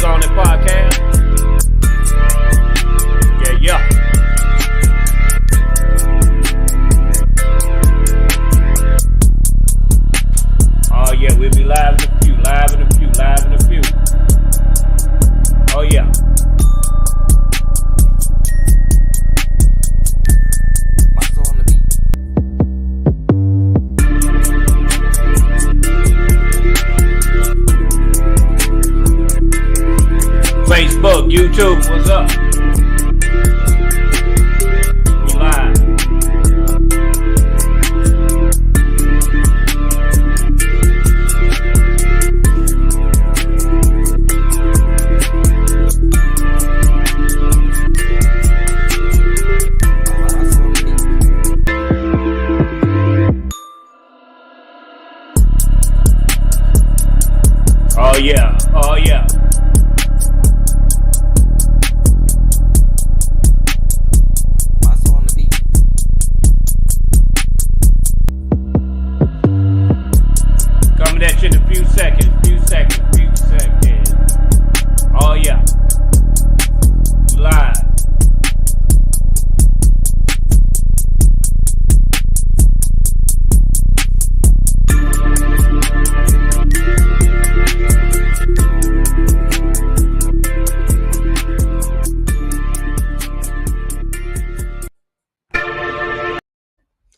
Speak On It podcast. Yeah. Oh yeah, we'll be live in a few. Oh yeah. Facebook, YouTube, what's up? We live. Oh yeah. Coming at you in a few seconds. Oh yeah. Live.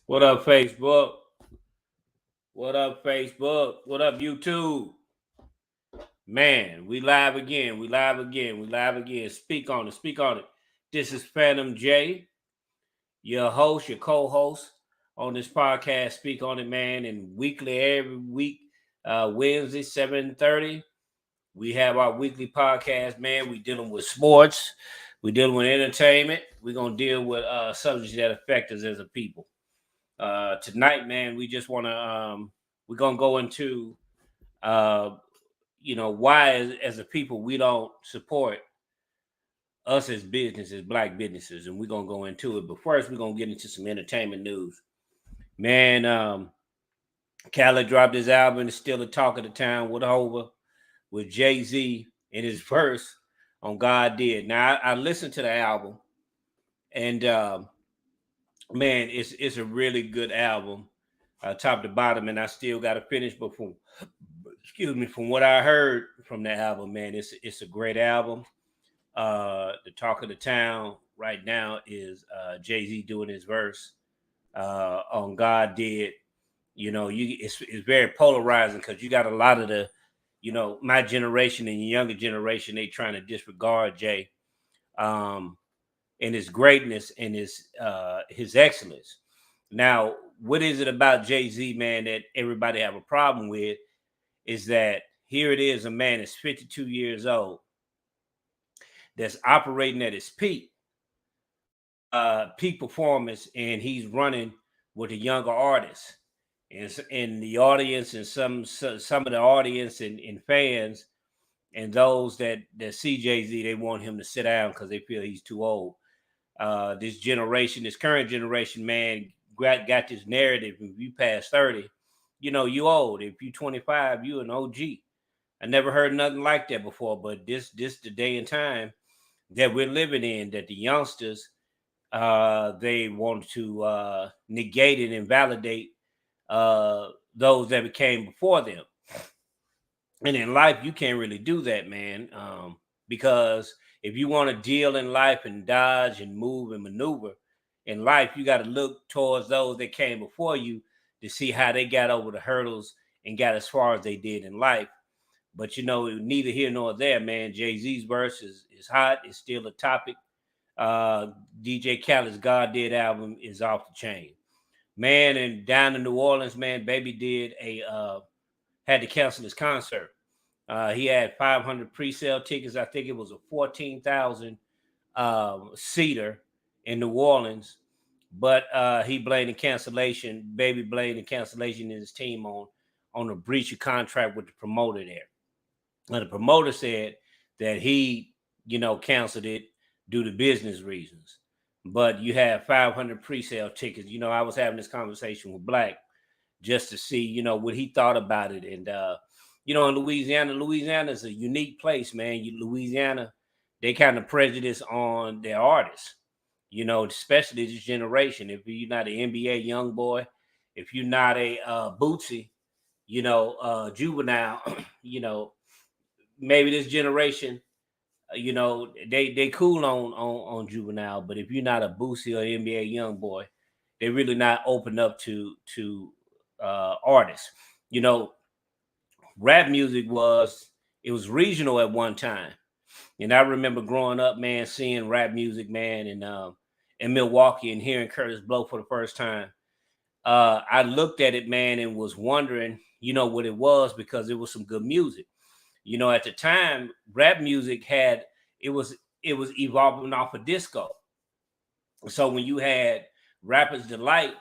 What up, Facebook? What up, Facebook? What up, YouTube? Man, we live again. Speak on it. This is Phantom J, your host, your co-host on this podcast, Speak On It, man. And weekly, every week, Wednesday, 7:30, we have our weekly podcast, man. We dealing with sports. We dealing with entertainment. We're going to deal with subjects that affect us as a people. Tonight, man, we just want to, we're going to go into, why as a people, we don't support us as businesses, black businesses, and we're going to go into it. But first, we're going to get into some entertainment news. Man, Khaled dropped his album. It's still the talk of the town with Jay-Z in his verse on God Did. Now, I listened to the album, and man, it's a really good album, top to bottom, and I still got to finish. But from what I heard from the album, man, it's a great album. The talk of the town right now is Jay-Z doing his verse on God Did. It's very polarizing because you got a lot of the, my generation and the younger generation, they trying to disregard Jay. And his greatness and his excellence. Now, what is it about Jay-Z, man, that everybody have a problem with is that here it is, a man that's 52 years old that's operating at his peak performance, and he's running with a younger artist. And the audience and some of the audience and fans and those that see Jay-Z, they want him to sit down because they feel he's too old. This current generation, man, got this narrative. If you pass 30, you old. If you 25, you an OG. I never heard nothing like that before, but this the day and time that we're living in, that the youngsters, they want to negate and invalidate those that came before them. And in life, you can't really do that, man, because if you want to deal in life and dodge and move and maneuver in life, you got to look towards those that came before you to see how they got over the hurdles and got as far as they did in life. But, neither here nor there, man. Jay-Z's verse is hot. It's still a topic. DJ Khaled's God Did album is off the chain. Man, and down in New Orleans, man, Baby did had to cancel his concert. He had 500 pre-sale tickets. I think it was a 14,000 seater in New Orleans, but he blamed the cancellation. Baby blamed the cancellation in his team on a breach of contract with the promoter there. And the promoter said that he, canceled it due to business reasons. But you have 500 pre-sale tickets. I was having this conversation with Black just to see, what he thought about it. And you know, in Louisiana is a unique place, man. Louisiana, they kind of prejudice on their artists, you know, especially this generation. If you're not an NBA young boy, if you're not a Bootsy, you know, Juvenile, you know, maybe this generation, you know, they cool on Juvenile, but if you're not a Bootsy or NBA young boy, they really not open up to artists. You know, rap music was regional at one time, and I remember growing up, man, seeing rap music, man, in Milwaukee and hearing Curtis Blow for the first time. I looked at it, man, and was wondering, you know, what it was because it was some good music. You know, at the time, rap music had it was it was evolving off of disco. So when you had Rappers Delight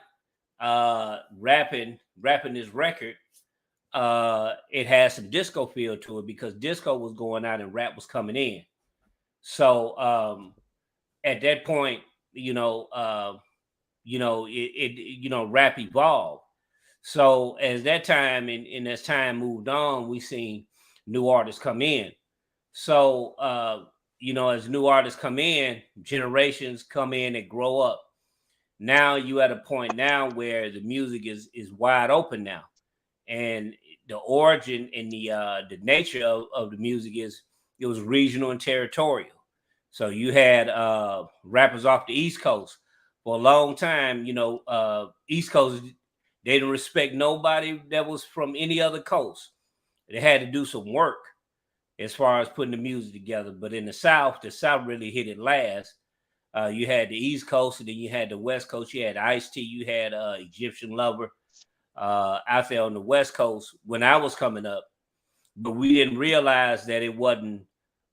rapping this record, it had some disco feel to it because disco was going out and rap was coming in. So at that point, you know, rap evolved. So as that time and as time moved on, we seen new artists come in. So you know, as new artists come in, generations come in and grow up. Now you at a point now where the music is wide open now, and the origin and the nature of the music is it was regional and territorial. So you had rappers off the East Coast for a long time. You know, East Coast, they didn't respect nobody that was from any other coast. They had to do some work as far as putting the music together. But in the South really hit it last. You had the East Coast, and then you had the West Coast. You had Ice-T, you had Egyptian Lover out there on the West Coast when I was coming up. But we didn't realize that it wasn't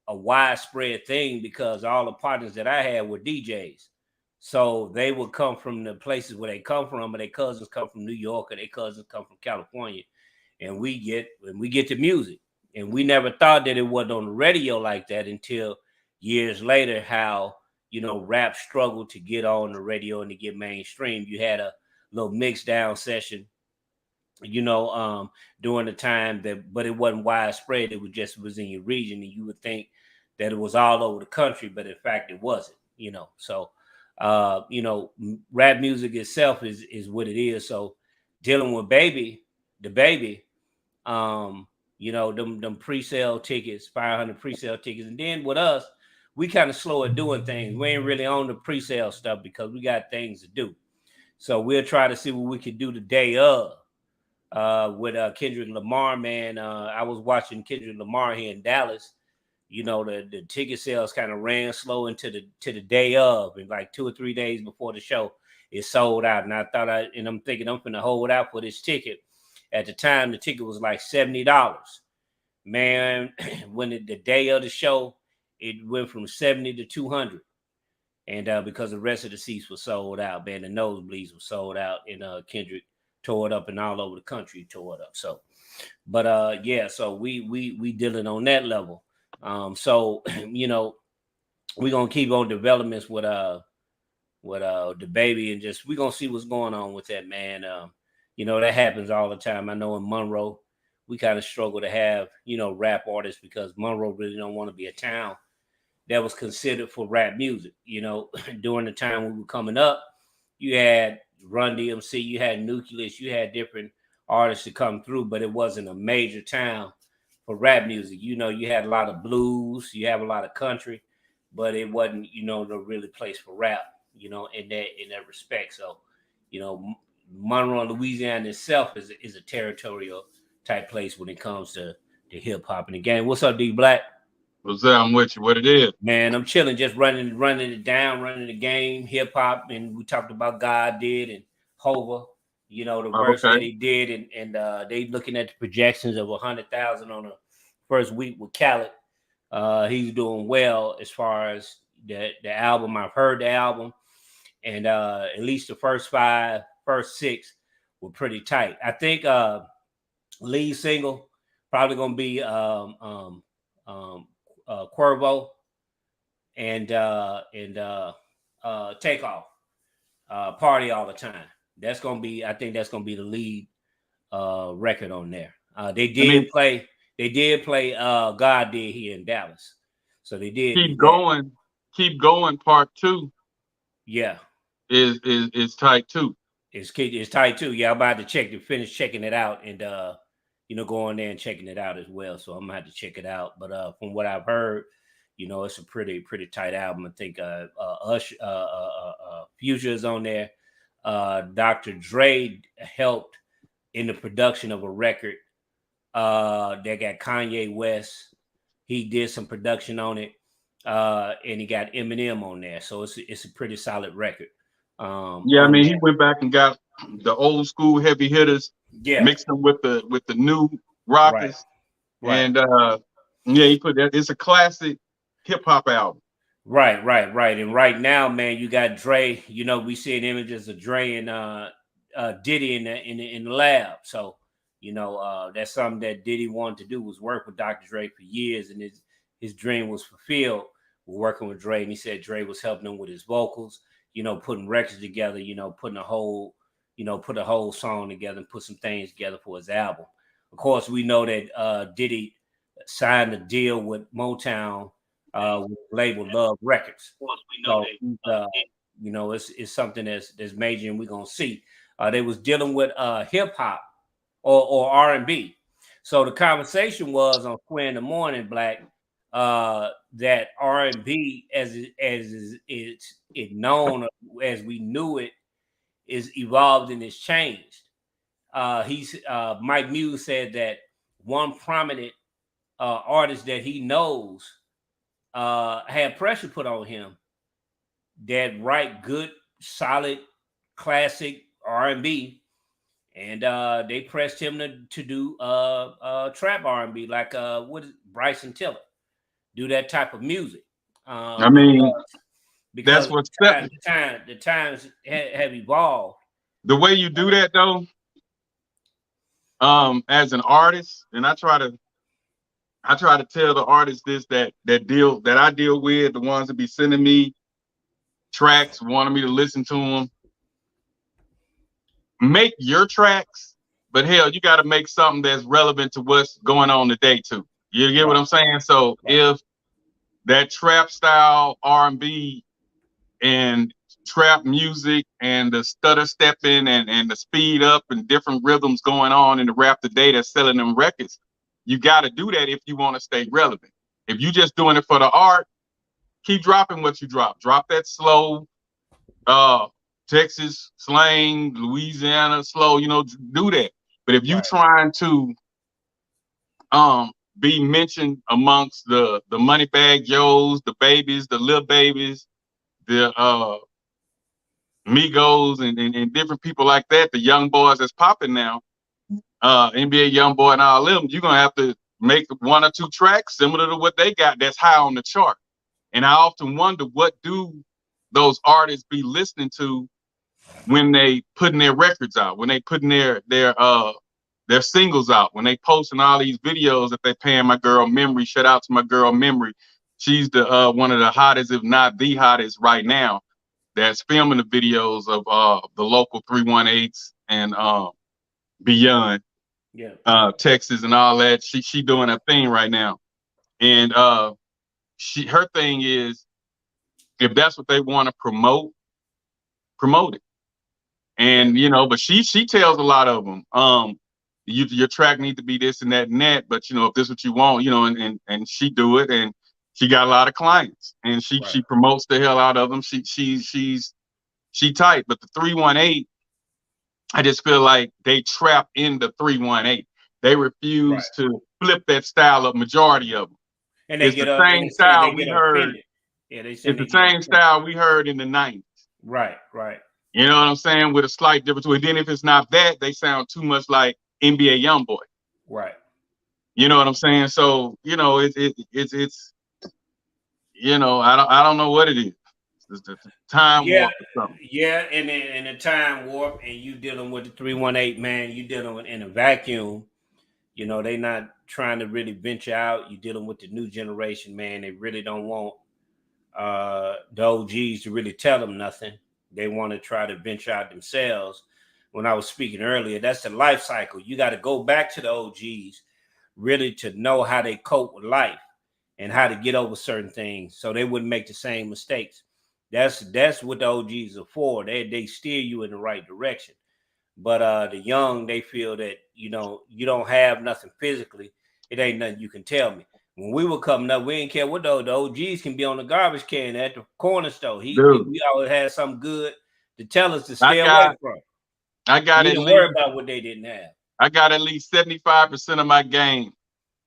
a widespread thing because all the partners that I had were DJs. So they would come from the places where they come from, and their cousins come from New York, or their cousins come from California. And we get to music. And we never thought that it wasn't on the radio like that until years later, how, you know, rap struggled to get on the radio and to get mainstream. You had a little mix down session, you know, during the time that, but it wasn't widespread. It was in your region, and you would think that it was all over the country, but in fact it wasn't, you know. So you know, rap music itself is what it is. So dealing with the baby, you know, them pre-sale tickets, 500 pre-sale tickets, and then with us, we kind of slow at doing things. We ain't really on the pre-sale stuff because we got things to do. So we'll try to see what we can do the day of with Kendrick Lamar, man. I was watching Kendrick Lamar here in Dallas. You know, the ticket sales kind of ran slow into the day of, and like 2 or 3 days before the show, it sold out. And I'm thinking I'm gonna hold out for this ticket. At the time, the ticket was like $70. Man, when the day of the show, it went from 70 to 200. And because the rest of the seats were sold out, man, the nosebleeds were sold out, and Kendrick tore it up, and all over the country tore it up. So, but yeah, so we dealing on that level. So you know, we're gonna keep on developments with the baby, and just we're gonna see what's going on with that, man. You know, that happens all the time. I know in Monroe, we kind of struggle to have, you know, rap artists because Monroe really don't want to be a town that was considered for rap music. You know, during the time we were coming up, you had Run DMC, you had Nucleus, you had different artists to come through, but it wasn't a major town for rap music. You know, you had a lot of blues, you have a lot of country, but it wasn't, you know, the really place for rap, you know, in that respect. So, you know, Monroe, Louisiana itself is a territorial type place when it comes to hip hop and the game. What's up, D Black? What's that? I'm with you. What it is? Man, I'm chilling, just running it down, running the game, hip hop, and we talked about God did and Hova, you know, the Oh, verse that okay. he did, and they looking at the projections of 100,000 on the first week with Khaled. He's doing well as far as the album. I've heard the album, and at least the first six were pretty tight. I think lead single probably gonna be um, Cuervo and Takeoff. Party all the time. That's gonna be. I think that's gonna be the lead record on there. They I mean, did play. They did play God Did here in Dallas. So they did Keep going part 2 yeah. is tight too. It's tight too. Yeah, I'm about to finish checking it out and go on there and checking it out as well. So I'm gonna have to check it out. But from what I've heard, it's a pretty tight album. I think Future is on there. Dr. Dre helped in the production of a record that got Kanye West. He did some production on it, and he got Eminem on there. So it's a pretty solid record. Yeah, I mean, he went back and got the old school heavy hitters, mixed them with the new rockers, right. And yeah, he put that. It's a classic hip hop album. Right. And right now, man, you got Dre. We seeing images of Dre and Diddy in the lab. So that's something that Diddy wanted to do, was work with Dr. Dre for years, and his dream was fulfilled with working with Dre. And he said Dre was helping him with his vocals. Putting records together, putting a whole song together and put some things together for his album. Of course, we know that Diddy signed a deal with Motown with the label Love Records. Of course, we know that, it's something that's major, and we're gonna see. They was dealing with hip hop or R&B. So the conversation was on Square in the Morning, Black, that R&B as it's known, as we knew it, is evolved and it's changed. Mike Muse said that one prominent artist that he knows had pressure put on him that write good, solid, classic R&B, and they pressed him to do trap R&B, like Bryson Tiller, do that type of music. I mean, because that's what's the times have evolved. The way you do that though, as an artist, and I try to tell the artists this that I deal with, the ones that be sending me tracks, wanting me to listen to them. Make your tracks, but hell, you got to make something that's relevant to what's going on today too. You get what I'm saying? So if that trap style R&B and trap music and the stutter stepping and the speed up and different rhythms going on in the rap today that's selling them records, you got to do that if you want to stay relevant. If you just doing it for the art, keep dropping what you drop. Drop that slow Texas slang, Louisiana slow, do that. But if you trying to be mentioned amongst the Moneybagg Joes, the Babies, the Lil Babies, the Migos, and different people like that, the young boys that's popping now, NBA Youngboy and all them, you're gonna have to make 1 or 2 tracks similar to what they got that's high on the chart. And I often wonder, what do those artists be listening to when they putting their records out, when they putting their singles out, when they posting all these videos that they paying my girl Memory. Shout out to my girl Memory. She's the one of the hottest, if not the hottest right now, that's filming the videos of the local 318s and beyond, Texas and all that. She doing her thing right now. And her thing is, if that's what they want to promote it. And but she tells a lot of them, your track need to be this and that and that, but if this is what you want, and she do it, and she got a lot of clients, and she promotes the hell out of them. She's tight. But the 318, I just feel like they trap in the 318. They refuse to flip that style of majority of them. And it's the same style we heard. Yeah, it's the same style we heard in the 90s. Right. You know what I'm saying? With a slight difference. Well, then if it's not that, they sound too much like NBA Youngboy. Right. You know what I'm saying? So, it's I don't know what it is. It's the time warp or something. Yeah, and the time warp, and you dealing with the 318, man, you dealing with in a vacuum. They not trying to really venture out. You dealing with the new generation, man. They really don't want the OGs to really tell them nothing. They want to try to venture out themselves. When I was speaking earlier, that's the life cycle. You got to go back to the OGs, really to know how they cope with life and how to get over certain things so they wouldn't make the same mistakes. That's what the OGs are for. They steer you in the right direction. But the young, they feel that, you don't have nothing physically. It ain't nothing you can tell me. When we were coming up, we didn't care what the OGs can be on the garbage can at the corner store. We always had something good to tell us to stay away from. I got we at didn't least, worry about what they didn't have. I got at least 75% of my game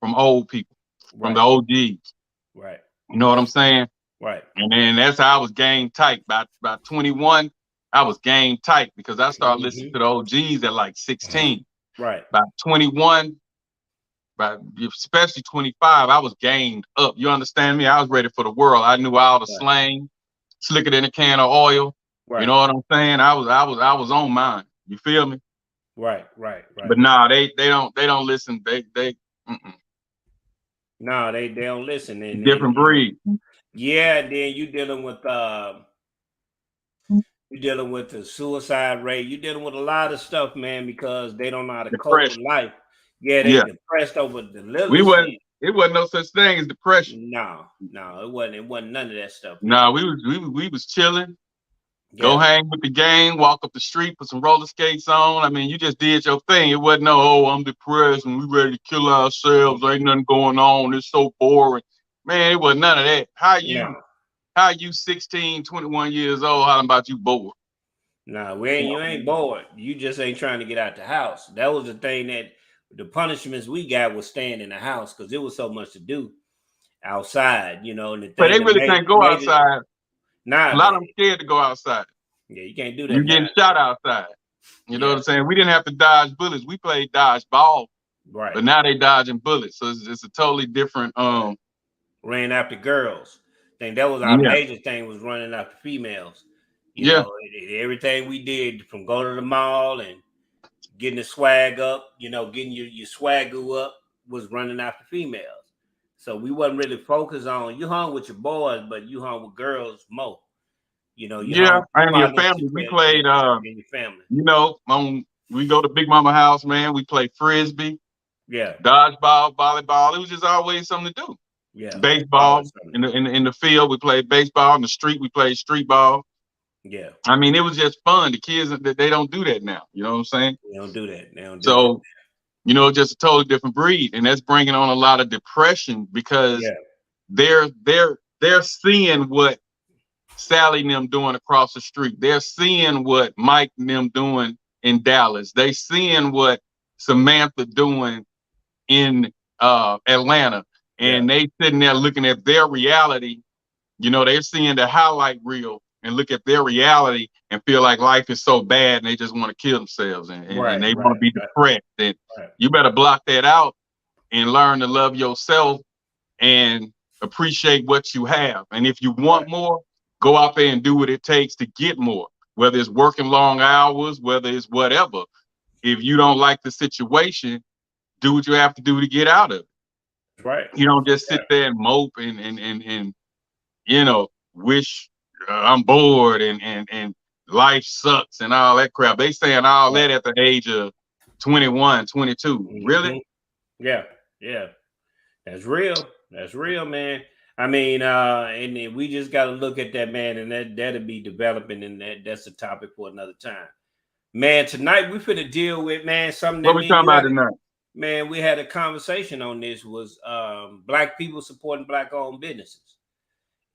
from old people, from the OGs. Right. You know what I'm saying? Right. And then that's how I was game tight. By 21, I was game tight because I started listening to the OGs at like 16. Right. By 21, by especially 25, I was gamed up. You understand me? I was ready for the world. I knew all the slang, slicker than a can of oil. Right. You know what I'm saying? I was on mine. You feel me? Right. But nah, they don't listen. They No, they don't listen. And different breed. Yeah, and then you dealing with the suicide rate. You're dealing with a lot of stuff, man, because they don't know how to cope with life. Yeah, they depressed over the little shit. It wasn't no such thing as depression. No, it wasn't. It wasn't none of that stuff. No, we was chilling. Yeah. Go hang with the gang, walk up the street, put some roller skates on. I mean, you just did your thing. It wasn't I'm depressed and we ready to kill ourselves. Ain't nothing going on. It's so boring. Man, it was none of that. How you 16, 21 years old, how about you bored? No, you ain't bored. You just ain't trying to get out the house. That was the thing, that the punishments we got was staying in the house because there was so much to do outside, And but they really can't go outside. Nah, a lot of them scared to go outside. Yeah, you can't do that. You're getting shot outside. You know what I'm saying? We didn't have to dodge bullets. We played dodge ball. Right. But now they dodging bullets. So it's a totally different ran after girls. I think that was our major thing, was running after females. You know, everything we did, from going to the mall and getting the swag up, getting your swagoo up, was running after females. So we wasn't really focused on, you hung with your boys, but you hung with girls more. And your family. We played in your family. We go to Big Mama house, man. We play frisbee, dodgeball, volleyball. It was just always something to do. Yeah. Baseball in the field, we played baseball. In the street, we played street ball. Yeah. I mean, it was just fun. The kids, they don't do that now. You know what I'm saying? They don't do that. Just a totally different breed, and that's bringing on a lot of depression because they're seeing what Sally and them doing across the street. They're seeing what Mike and them doing in Dallas. They seeing what Samantha doing in Atlanta, and they sitting there looking at their reality. They're seeing the highlight reel and look at their reality and feel like life is so bad and they just want to kill themselves and they want to be depressed. And you better block that out and learn to love yourself and appreciate what you have. And if you want more, go out there and do what it takes to get more, whether it's working long hours, whether it's whatever. If you don't like the situation, do what you have to do to get out of it. Right. You don't just sit there and mope and wish I'm bored and life sucks and all that crap. They saying all that at the age of 21, 22. Mm-hmm. Really? Yeah. That's real, man. I mean, and we just got to look at that, man, and that'll be developing, and that's a topic for another time. Man, tonight we finna deal with, man, something. What we talking about tonight? Man, we had a conversation on this, was Black people supporting Black-owned businesses.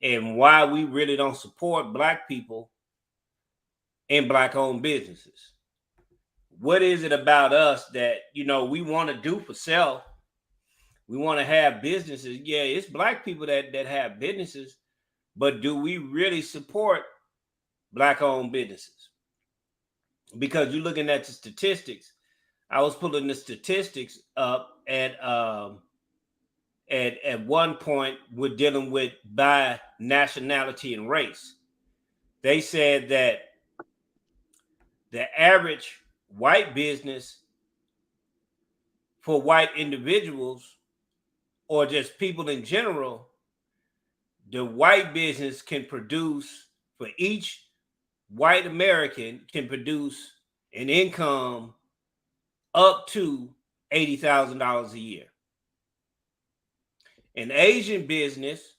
And why we really don't support Black people in Black-owned businesses. What is it about us that, we want to do for self? We want to have businesses. Yeah, it's Black people that have businesses, but do we really support Black-owned businesses? Because you're looking at the statistics. I was pulling the statistics up at one point. We're dealing with by nationality and race. They said that the average white business for white individuals, or just people in general, the white business can produce, for each white American, can produce an income up to $80,000 a year. An Asian business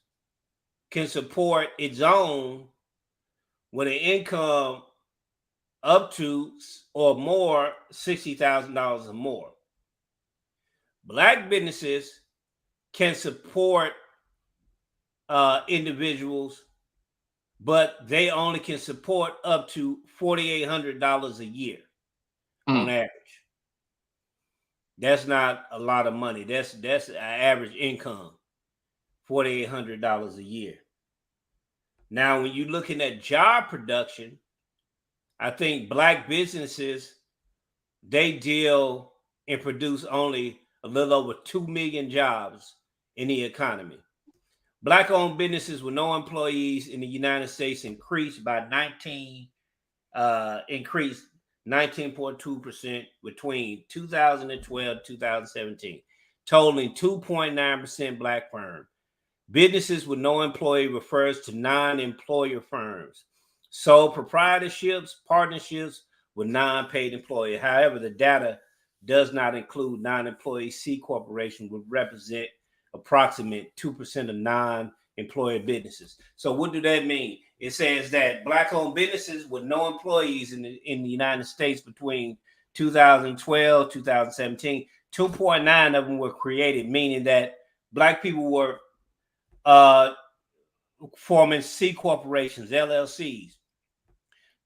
can support its own with an income up to or more $60,000 or more. Black businesses can support individuals, but they only can support up to $4,800 a year on average. That's not a lot of money. That's an average income, $4,800 a year. Now, when you're looking at job production, I think black businesses, they deal and produce only a little over 2 million jobs in the economy. Black-owned businesses with no employees in the United States increased 19.2% between 2012 and 2017, totaling 2.9% black firms. Businesses with no employee refers to non-employer firms, sole proprietorships, partnerships with non-paid employees. However, the data does not include non-employee C corporations, would represent approximate 2% of non-employer businesses. So what do that mean? It says that black-owned businesses with no employees in the United States between 2012 2017, 2.9 of them were created, meaning that black people were forming C corporations, LLCs,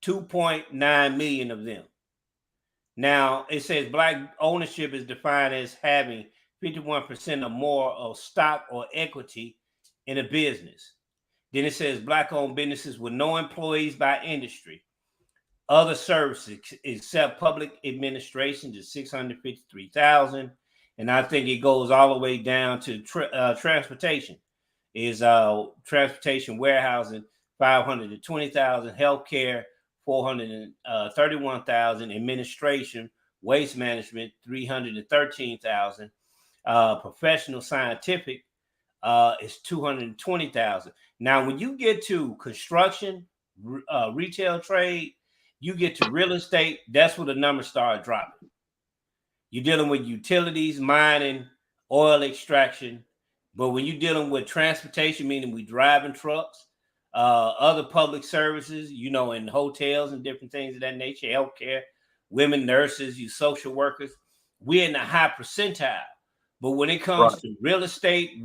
2.9 million of them. Now, it says black ownership is defined as having 51% or more of stock or equity in a business. Then it says black-owned businesses with no employees by industry. Other services except public administration is 653,000. And I think it goes all the way down to transportation. Is transportation, warehousing, 520,000, healthcare, 431,000, administration, waste management, 313,000, professional scientific is 220,000. Now, when you get to construction, retail trade, you get to real estate, that's where the numbers start dropping. You're dealing with utilities, mining, oil extraction. But when you're dealing with transportation, meaning we driving trucks, other public services, in hotels and different things of that nature, healthcare, women nurses, you social workers, we're in the high percentile. But when it comes to real estate,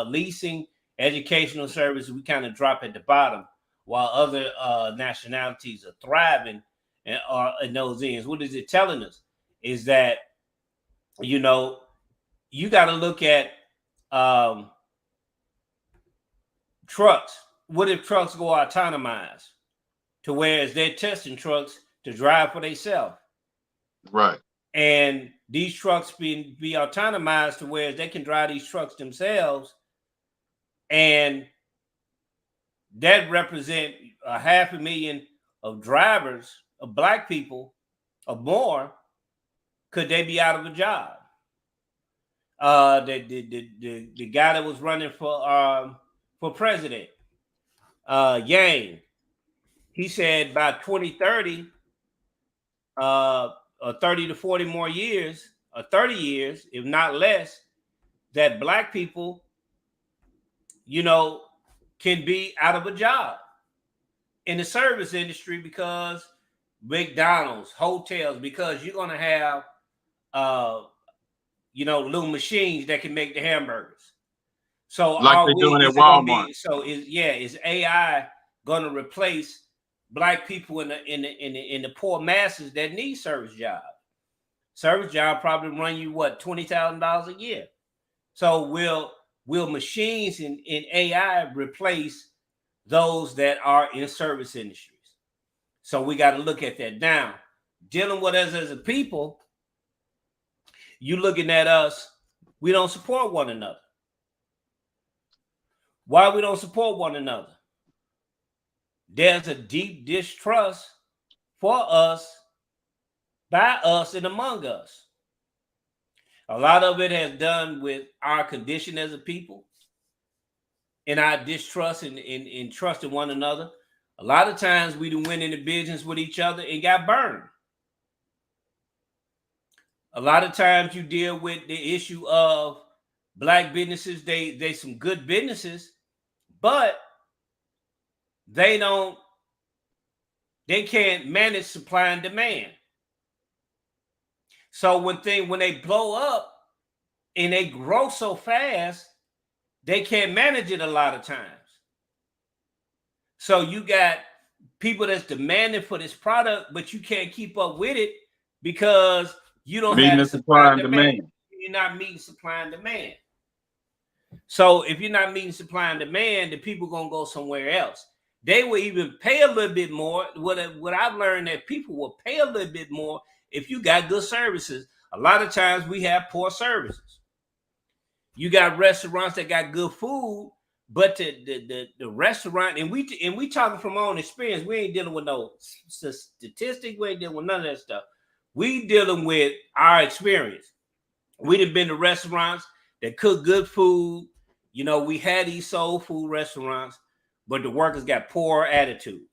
leasing, educational services, we kind of drop at the bottom, while other nationalities are thriving and are in those ends. What is it telling us? Is that, you got to look at trucks. What if trucks go autonomized to where they're testing trucks to drive for themselves? Right. And these trucks be autonomized to where they can drive these trucks themselves, and that represent 500,000 of drivers, of black people, or more. Could they be out of a job? The guy that was running for president, Yang, he said by 2030, 30 to 40 more years, or 30 years, if not less, that black people, can be out of a job in the service industry, because McDonald's, hotels, because you're going to have, little machines that can make the hamburgers. So like they're doing at Walmart. Is AI going to replace black people in the poor masses that need service jobs? Service job probably run you $20,000 a year. So will machines in AI replace those that are in service industries? So we got to look at that. Now, dealing with us as a people, you looking at us, we don't support one another. Why we don't support one another? There's a deep distrust for us, by us, and among us. A lot of it has done with our condition as a people and our distrust and trusting one another. A lot of times we done went into business with each other and got burned. A lot of times you deal with the issue of Black businesses, they some good businesses, but they can't manage supply and demand. So when they blow up and they grow so fast, they can't manage it a lot of times. So you got people that's demanding for this product, but you can't keep up with it because you don't have the supply and demand. You're not meeting supply and demand. So if you're not meeting supply and demand, the people gonna go somewhere else. They will even pay a little bit more. What I've learned that people will pay a little bit more if you got good services. A lot of times we have poor services. You got restaurants that got good food, but the restaurant, and we talking from our own experience. We ain't dealing with no statistics. We ain't dealing with none of that stuff. We dealing with our experience. We'd have been to restaurants that cook good food. You know, we had these soul food restaurants, but the workers got poor attitudes.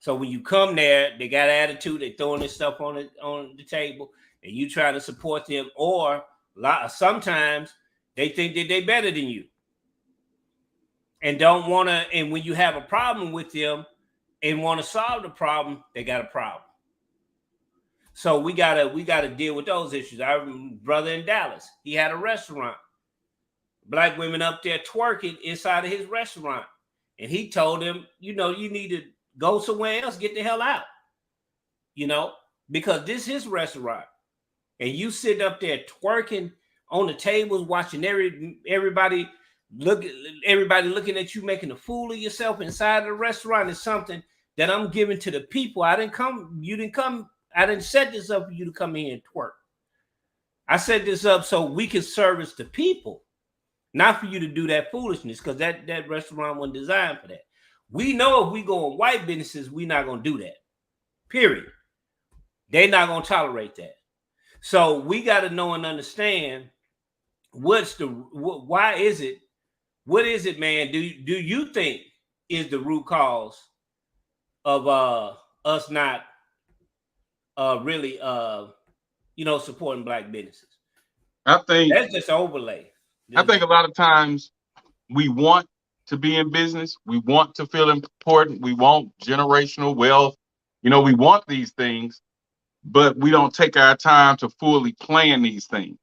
So when you come there, they got attitude. They throwing this stuff on the table, and you try to support them. Or sometimes they think that they better than you, and don't want to. And when you have a problem with them and want to solve the problem, they got a problem. So we gotta deal with those issues. Our brother in Dallas, he had a restaurant. Black women up there twerking inside of his restaurant. And he told them, you know, you need to go somewhere else, get the hell out. You know, because this is his restaurant. And you sitting up there twerking on the tables, watching everybody looking at you, making a fool of yourself inside of the restaurant is something that I'm giving to the people. I didn't set this up for you to come here and twerk. I set this up so we can service the people, not for you to do that foolishness, because that restaurant wasn't designed for that. We know if we go on white businesses, we're not going to do that. Period. They're not going to tolerate that. So we got to know and understand what is it, man? Do you think is the root cause of us not really supporting black businesses? I think that's just overlay. I think a lot of times we want to be in business. We want to feel important. We want generational wealth. You know, we want these things, but we don't take our time to fully plan these things.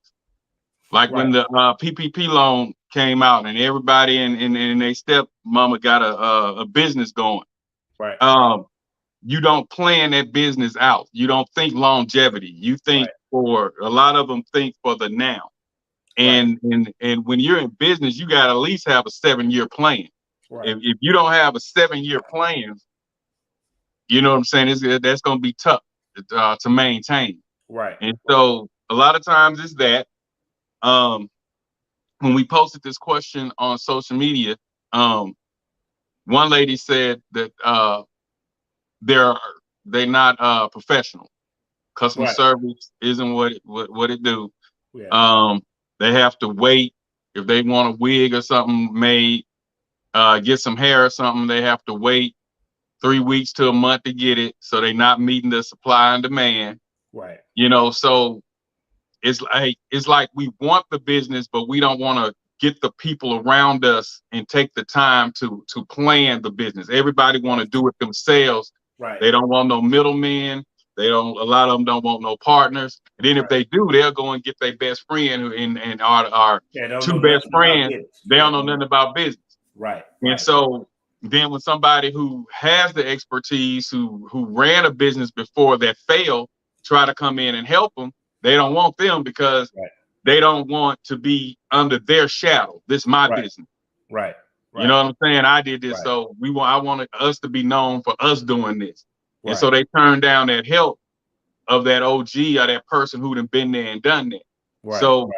Like when the PPP loan came out and everybody and their stepmama got a business going. Right. You don't plan that business out. You don't think longevity. You think for a lot of them think for the now. And when you're in business, you got to at least have a 7-year plan. Right. If you don't have a 7-year plan, you know what I'm saying? That's going to be tough to maintain. Right. And so a lot of times it's that. When we posted this question on social media, one lady said that they're not professional. Customer service isn't what it do. Yeah. They have to wait if they want a wig or something made, get some hair or something. They have to wait 3 weeks to a month to get it, so they're not meeting the supply and demand. Right. You know, so it's like we want the business, but we don't want to get the people around us and take the time to plan the business. Everybody want to do it themselves. Right. They don't want no middlemen. A lot of them don't want no partners. And then if they do, they'll go and get their best friend and our two best friends. They don't know nothing about business. Right. And so then when somebody who has the expertise, who ran a business before that failed, try to come in and help them, they don't want them because they don't want to be under their shadow. This is my business. Right. You know what I'm saying? I did this, so I wanted us to be known for us doing this. And so they turned down that help of that OG or that person who'd have been there and done that. Right. So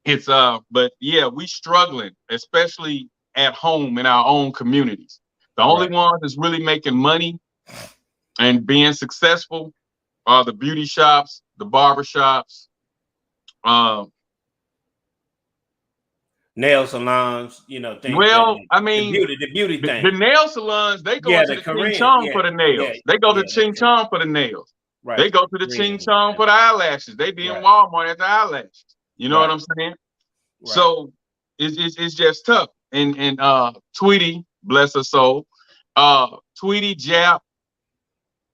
it's but yeah, we struggling, especially at home in our own communities. The only ones that's really making money and being successful are the beauty shops, the barber shops, nail salons, you know, things. Well, I mean, the beauty thing. The nail salons, they go to the Ching Chong for the nails. They go to Ching Chong for the nails. Right. They go to the Ching Chong for the eyelashes. They be in Walmart at the eyelashes. You know what I'm saying? So it's just tough. And Tweety, bless her soul, Tweety Jap,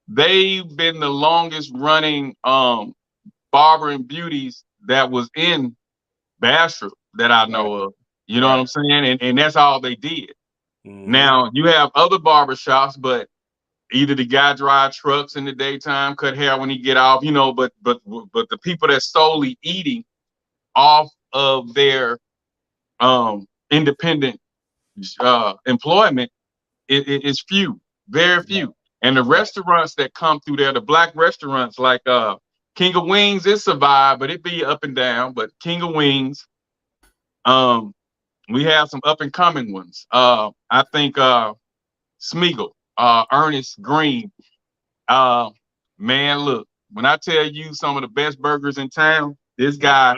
they've been the longest running barber and beauties that was in Bastrop that I know of. You know what I'm saying? And that's all they did. Now you have other barbershops, but either the guy drive trucks in the daytime, cut hair when he get off, you know, but the people that's solely eating off of their independent employment is few, very few. And the restaurants that come through there, the black restaurants like King of Wings, it survived, but it be up and down. But King of Wings, we have some up and coming ones. I think Smeagol, Ernest Green. Man, look, when I tell you some of the best burgers in town, this guy,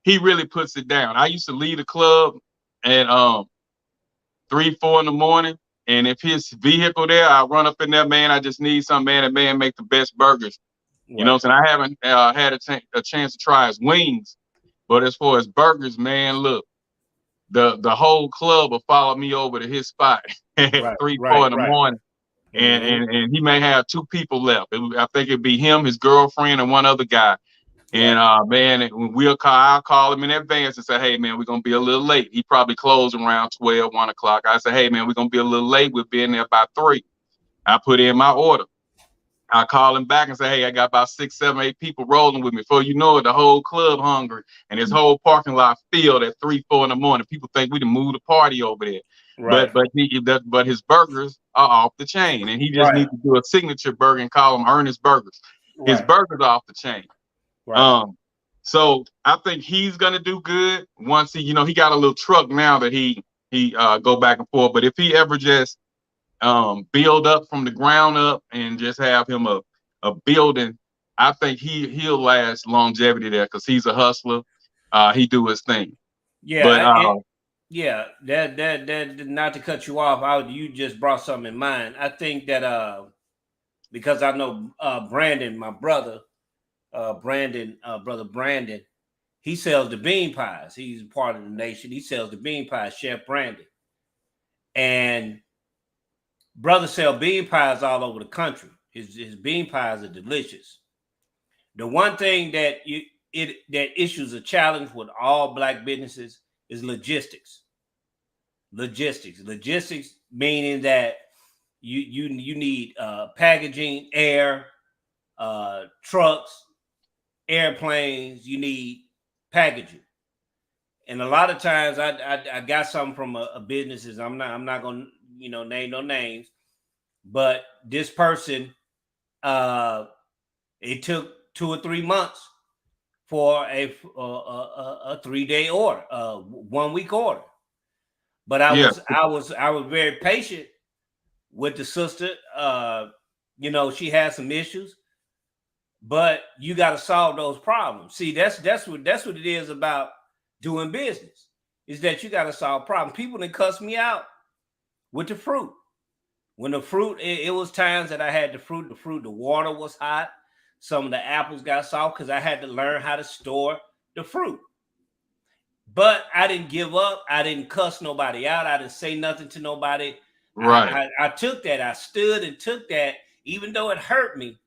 he really puts it down. I used to lead a club at 3, 4 in the morning. And if his vehicle there, I run up in there, man, I just need some, man, and man make the best burgers. You know what I'm saying? I haven't had a chance to try his wings, but as far as burgers, man, look, the whole club will follow me over to his spot at 3, 4 in the morning. And he may have 2 people left. I think it'd be him, his girlfriend, and one other guy. And man, I'll call him in advance and say, hey man, we're gonna be a little late. He probably closed around 12, 1 o'clock. I say, hey man, we're gonna be a little late. We'll be in there by 3. I put in my order. I call him back and say, hey, I got about 6, 7, 8 people rolling with me. Before you know it, the whole club hungry and his whole parking lot filled at 3, 4 in the morning. People think we done moved the party over there. But his burgers are off the chain, and he just needs to do a signature burger and call them Ernest Burgers. His burgers are off the chain. So I think he's gonna do good once he, he got a little truck now that he go back and forth. But if he ever just build up from the ground up and just have him a building, I think he'll last longevity there because he's a hustler. He do his thing. That not to cut you off, you just brought something in mind. I think that because I know Brandon, my brother, brother Brandon, he sells the bean pies. He's part of the nation. He sells the bean pies, Chef Brandon. And brother sell bean pies all over the country. His bean pies are delicious. The one thing that issues a challenge with all black businesses is logistics. Logistics meaning that you need packaging, air, trucks, airplanes. You need packaging, and a lot of times I got something from a businesses. I'm not gonna name no names, but this person it took 2 or 3 months for a 3-day order, 1 week order. But I was very patient with the sister. She had some issues, but you got to solve those problems. See, that's what it is about doing business, is that you got to solve problems. People didn't cuss me out with the fruit. When the fruit, it was times that I had the fruit, the water was hot. Some of the apples got soft because I had to learn how to store the fruit. But I didn't give up. I didn't cuss nobody out. I didn't say nothing to nobody. I took that. I stood and took that, even though it hurt me.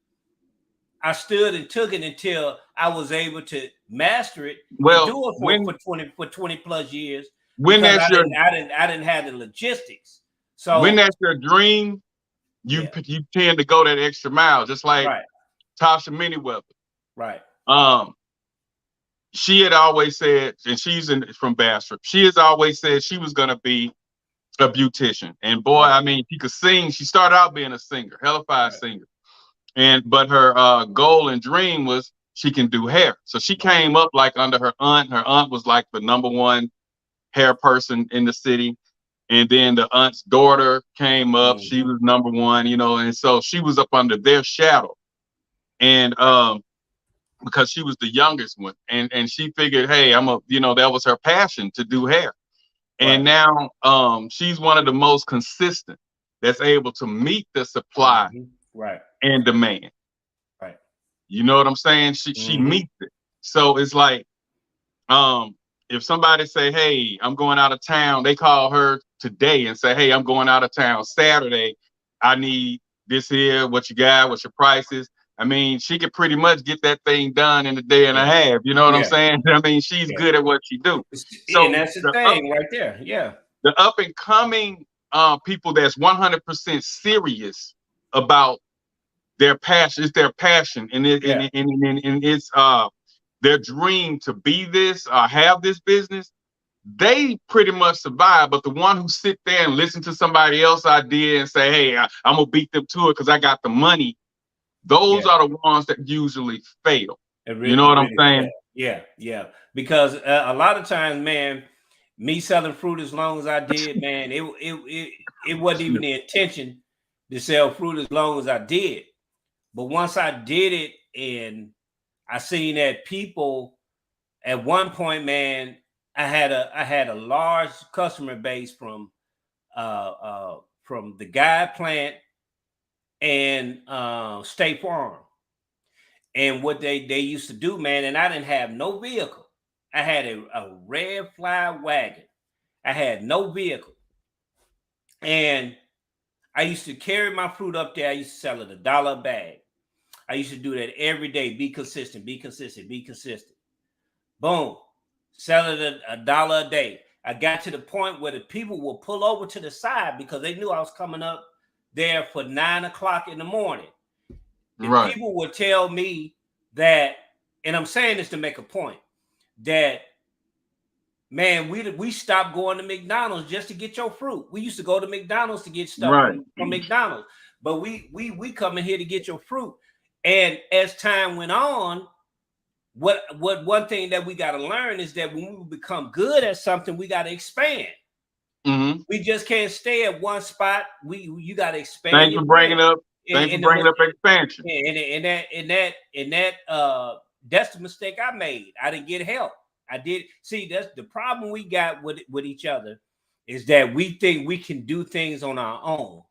I stood and took it until I was able to master it. Well, do it for 20 plus years. When that's I didn't have the logistics. So when that's your dream, you tend to go that extra mile, just like Tasha Manyweather. Right. She had always said, and she's from Bastrop, she has always said she was going to be a beautician. And boy, I mean, she could sing. She started out being a singer, hellified singer. But her goal and dream was she can do hair. So she came up like under her aunt. Her aunt was like the #1 hair person in the city. And then the aunt's daughter came up. She was #1, and so she was up under their shadow. And because she was the youngest one, and she figured, hey, that was her passion, to do hair. And now she's one of the most consistent that's able to meet the supply and demand. Right. You know what I'm saying? She meets it. So it's like if somebody say, hey, I'm going out of town, they call her today and say, hey, I'm going out of town Saturday. I need this here, what you got, what's your prices. I mean, she could pretty much get that thing done in a day and a half. You know what I'm saying? I mean, she's good at what she do. So and that's the thing right there. Yeah. The up and coming people that's 100% serious about their passion, it's their passion, and it's their dream to be this, have this business. They pretty much survive, but the one who sit there and listen to somebody else's idea and say, hey, I'm gonna beat them to it because I got the money, those are the ones that usually fail. Really, you know what I'm saying? Yeah. Because a lot of times, man, me selling fruit as long as I did, man, it wasn't even the intention to sell fruit as long as I did. But once I did it, and I seen that people at one point, man, I had a large customer base from the Guide Plant and State Farm. And what they used to do, man, and I didn't have no vehicle. I had a red fly wagon. I had no vehicle. And I used to carry my fruit up there. I used to sell it $1 a bag. I used to do that every day. Be consistent, be consistent, be consistent. Boom. Sell it $1 a day. I got to the point where the people will pull over to the side because they knew I was coming up there for 9 o'clock in the morning. And people would tell me that, and I'm saying this to make a point, that, man, we stopped going to McDonald's just to get your fruit. We used to go to McDonald's to get stuff from McDonald's, but we come in here to get your fruit. And as time went on, what one thing that we got to learn is that when we become good at something, we got to expand. Mm-hmm. We just can't stay at one spot. You got to expand. Thanks for bringing up. Thanks for bringing up expansion. And that's the mistake I made. I didn't get help. I did. See, that's the problem we got with each other, is that we think we can do things on our own.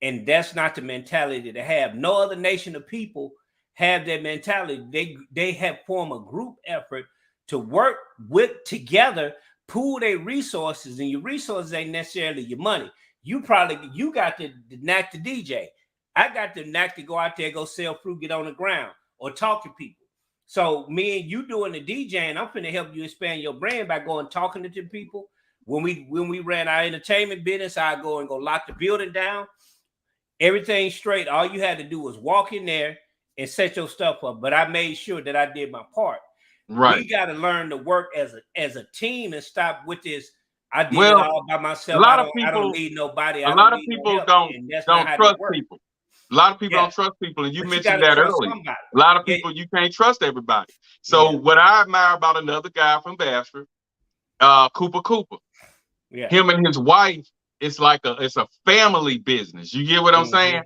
And that's not the mentality to have. No other nation of people have that mentality. They have formed a group effort to work together, pool their resources, and your resources ain't necessarily your money. You got the knack to DJ. I got the knack to go out there, go sell fruit, get on the ground, or talk to people. So me and you doing the DJing, I'm finna help you expand your brand by going talking to people. When we ran our entertainment business, I go lock the building down. Everything straight. All you had to do was walk in there and set your stuff up. But I made sure that I did my part. Right. We got to learn to work as a team and stop with this. I did it all by myself. I don't need nobody. A lot of people don't trust people. A lot of people don't trust people, and you mentioned that earlier. A lot of people, you can't trust everybody. So what I admire about another guy from Bastrop, Cooper. Him and his wife, it's a family business. You get what I'm saying?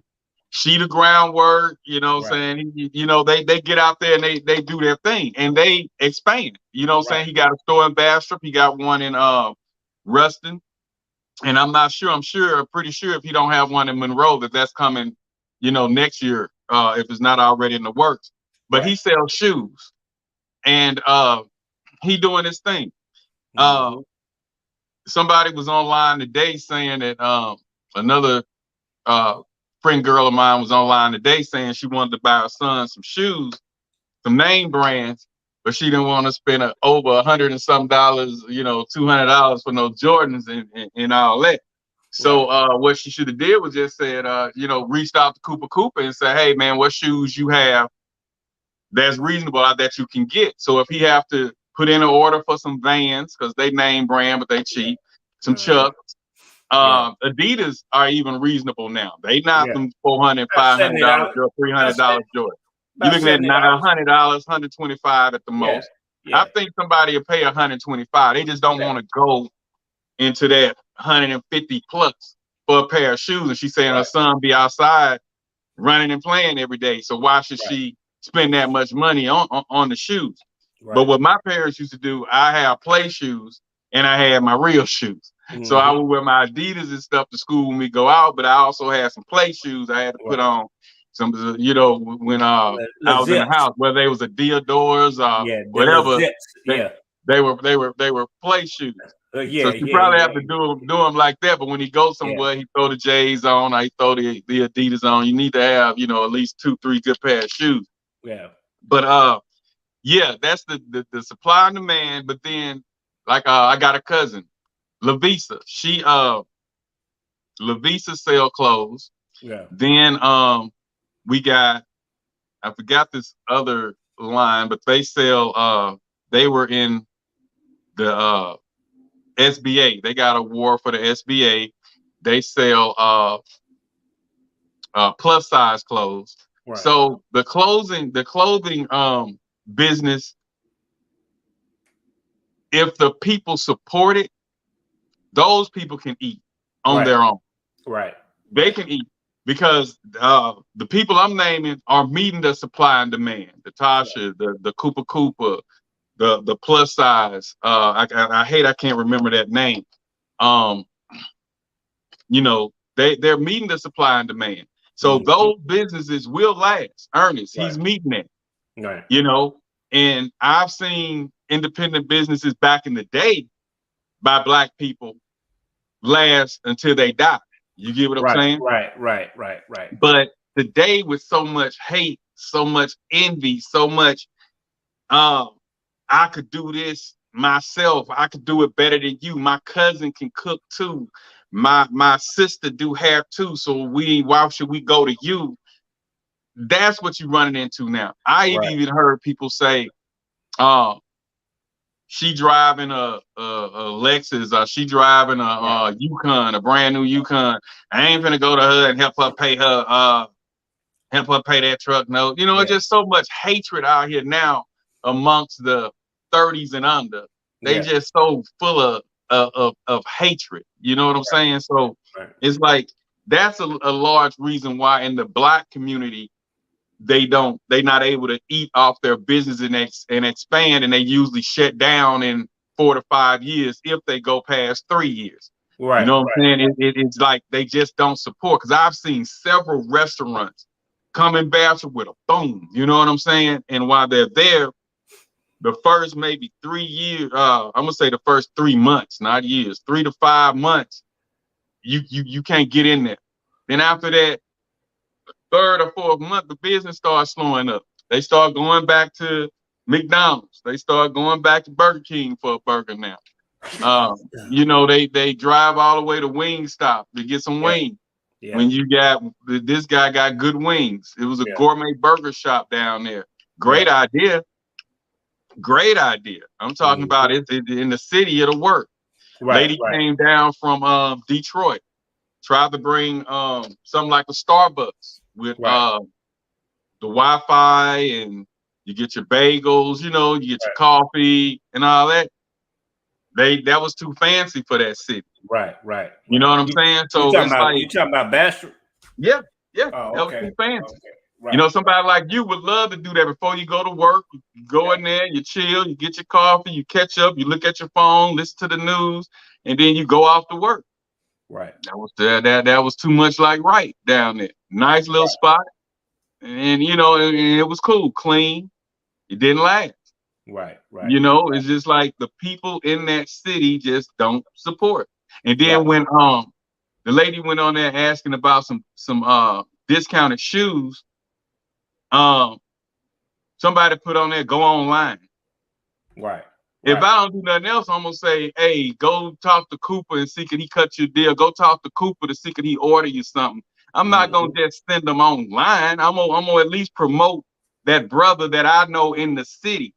She the groundwork, you know what I'm saying? They get out there and they do their thing and they expand. You know what I'm saying? He got a store in Bastrop. He got one in Ruston. And I'm pretty sure if he don't have one in Monroe, that's coming, next year, if it's not already in the works. But he sells shoes and he doing his thing. Somebody was online today saying that another friend girl of mine was online today saying she wanted to buy her son some shoes, some name brands, but she didn't want to spend over $100 and some dollars, $200 for no Jordans and all that. So what she should have did was just said, reached out to Cooper and said, hey man, what shoes you have that's reasonable that you can get. So if he have to put in an order for some Vans, because they name brand, but they cheap, some Chucks. Adidas are even reasonable now. They not them $400, $500, $300 Jordan. You're looking at $100, $125 at the most. I think somebody will pay $125. They just don't want to go into that $150 plus for a pair of shoes. And she's saying her son be outside running and playing every day. So why should she spend that much money on the shoes? But what my parents used to do, I had play shoes and I had my real shoes. So I would wear my Adidas and stuff to school when we go out, but I also had some play shoes I had to put on some, when I was in the house, whether they was a Diodors or whatever. They were play shoes. Yeah, So you yeah, probably yeah, have to do them like that. But when he goes yeah, somewhere, he throw the J's on, or he throw the Adidas on. You need to have, at least 2-3 good pair of shoes. yeah. But yeah, that's the supply and demand. But then, like, I got a cousin, Lavisa. Lavisa sell clothes. Yeah. Then we got, I forgot this other line, but they sell they were in the SBA. They got a award for the SBA. They sell plus size clothes. Right. So the clothing business, if the people support it, those people can eat on Right. their own. Right. They can eat because the people I'm naming are meeting the supply and demand. The Tasha, the Cooper Cooper, the plus size. I hate I can't remember that name. They're meeting the supply and demand. So those businesses will last. Ernest, he's meeting that. Right. And I've seen independent businesses back in the day by Black people last until they die. You get what I'm saying? Right. But today, with so much hate, so much envy, so much, I could do this myself. I could do it better than you. My cousin can cook too. My sister do hair too. So why should we go to you? That's what you're running into now. I even heard people say, she driving a Lexus, or she driving a Yukon, a brand new Yukon. I ain't gonna go to her and help her pay that truck note. It's just so much hatred out here now amongst the 30s and under. They just so full of hatred. You know what I'm saying? So it's like that's a large reason why in the Black community they're not able to eat off their business and expand, and they usually shut down in 4 to 5 years if they go past 3 years. Right. You know what I'm saying? It's like they just don't support, because I've seen several restaurants come in Bastrop with a boom. You know what I'm saying? And while they're there, the first maybe 3 years, I'm gonna say the first 3 months, not years, 3 to 5 months, you can't get in there. Then after that, third or fourth month, the business starts slowing up. They start going back to McDonald's. They start going back to Burger King for a burger now. They drive all the way to Wingstop to get some wings. Yeah. When this guy got good wings. It was a gourmet burger shop down there. Great idea. Great idea. I'm talking about it in the city. It'll work. Lady came down from Detroit, tried to bring something like a Starbucks with the Wi-Fi, and you get your bagels, you get your coffee and all that. That was too fancy for that city. Right. You know what I'm saying? So you talking about Bastrop? Yeah. Oh, that was too fancy. Okay. Right. Somebody like you would love to do that before you go to work. You go in there, you chill, you get your coffee, you catch up, you look at your phone, listen to the news, and then you go off to work. Right. That was too much like right down there. Nice little spot. And and it was cool, clean. It didn't last. Right. It's just like the people in that city just don't support. And then when the lady went on there asking about some discounted shoes, somebody put on there, go online. Right. If I don't do nothing else, I'm gonna say, hey, go talk to Cooper and see could he cut your deal. Go talk to Cooper to see could he order you something. I'm not gonna just send them online. I'm gonna at least promote that brother that I know in the city.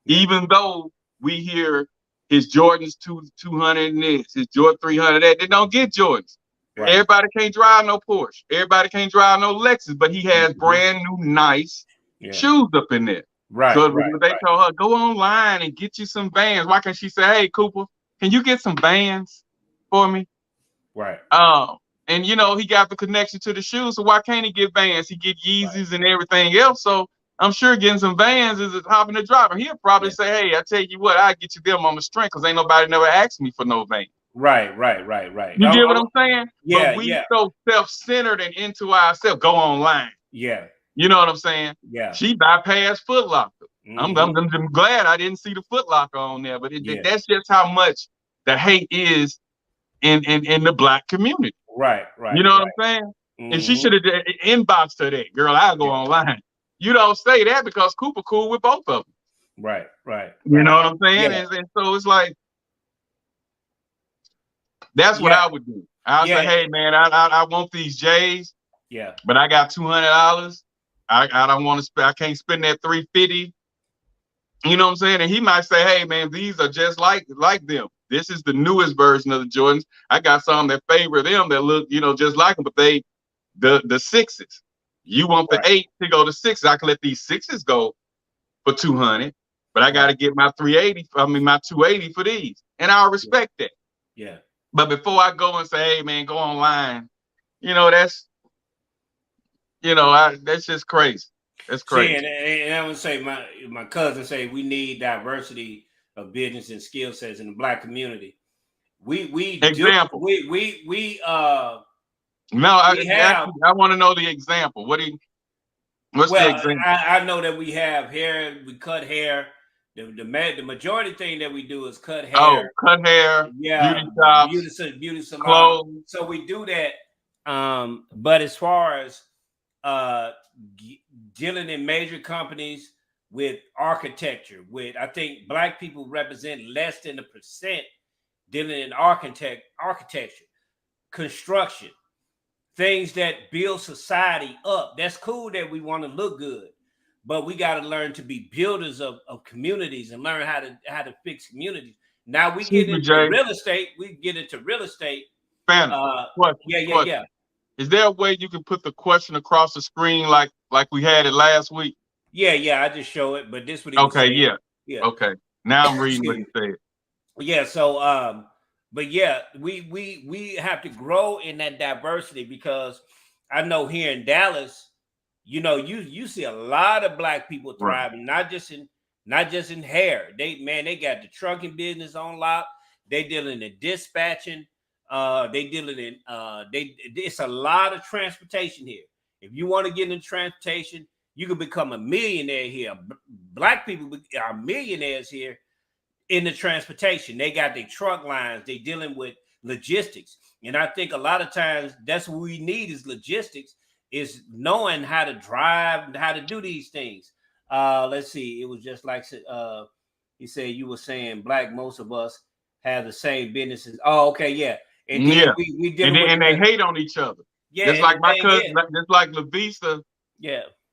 Even though we hear his Jordans 200 and this, his Jordan 300 that, they don't get Jordans. Right. Everybody can't drive no Porsche. Everybody can't drive no Lexus, but he has brand new nice shoes up in there. Right. So they tell her, go online and get you some Vans. Why can't she say, hey, Cooper, can you get some Vans for me? Right. And he got the connection to the shoes, so why can't he get Vans? He get Yeezys and everything else. So I'm sure getting some Vans is a hop in the driver. He'll probably say, hey, I tell you what, I'll get you them on the strength, because ain't nobody never asked me for no Vans. Right. You get what I'm saying? Yeah. But we so self-centered and into ourselves. Go online. Yeah. You know what I'm saying? Yeah. She bypassed Foot Locker. I'm glad I didn't see the Foot Locker on there, but Yeah. that's just how much the hate is in the black community. Right. You know what I'm saying? And she should have inboxed her that, girl, I'll go online. You don't say that because Cooper cool with both of them. Right. You know what I'm saying? Yeah. And so it's like, that's what I would do. I'll say, hey man, I want these J's. Yeah. But I got $200. I don't want to spend. I can't spend that $350. You know what I'm saying? And he might say, hey man, these are just like them. This is the newest version of the Jordans. I got some that favor them that look, just like them, but they the sixes. You want the 8 to go to 6. I can let these 6s go for $200, but I got to get my my $280 for these, and I'll respect that. Yeah. But before I go and say, hey man, go online, that's that's just crazy. That's crazy. See, and I would say my cousin say we need diversity of business and skill sets in the black community. Example. I want to know the example. What's the example? I know that we have hair. We cut hair. The majority thing that we do is cut hair. Oh, cut hair. Yeah, beauty salon. Clothes. So we do that. But as far as dealing in major companies with architecture, I think black people represent less than 1% dealing in architecture, construction, things that build society up. That's cool that we want to look good, but we got to learn to be builders of communities and learn how to fix communities. Now we get into real estate. Yeah. Is there a way you can put the question across the screen like we had it last week? Yeah. I just show it, but this what he was saying. Yeah. Okay. Now I'm reading what he said. Yeah. So, but yeah, we have to grow in that diversity, because I know here in Dallas, you see a lot of black people thriving, not just in hair. They got the trucking business on lock. They dealing in dispatching. It's a lot of transportation here. If you want to get into transportation, you can become a millionaire here. Black people are millionaires here in the transportation. They got their truck lines. They dealing with logistics. And I think a lot of times that's what we need is logistics, is knowing how to drive and how to do these things. Let's see. It was just like he said, you were saying black, most of us have the same businesses. Oh, okay. Yeah. And then we and they hate on each other. Yeah, just like my cousin, just like LaVista,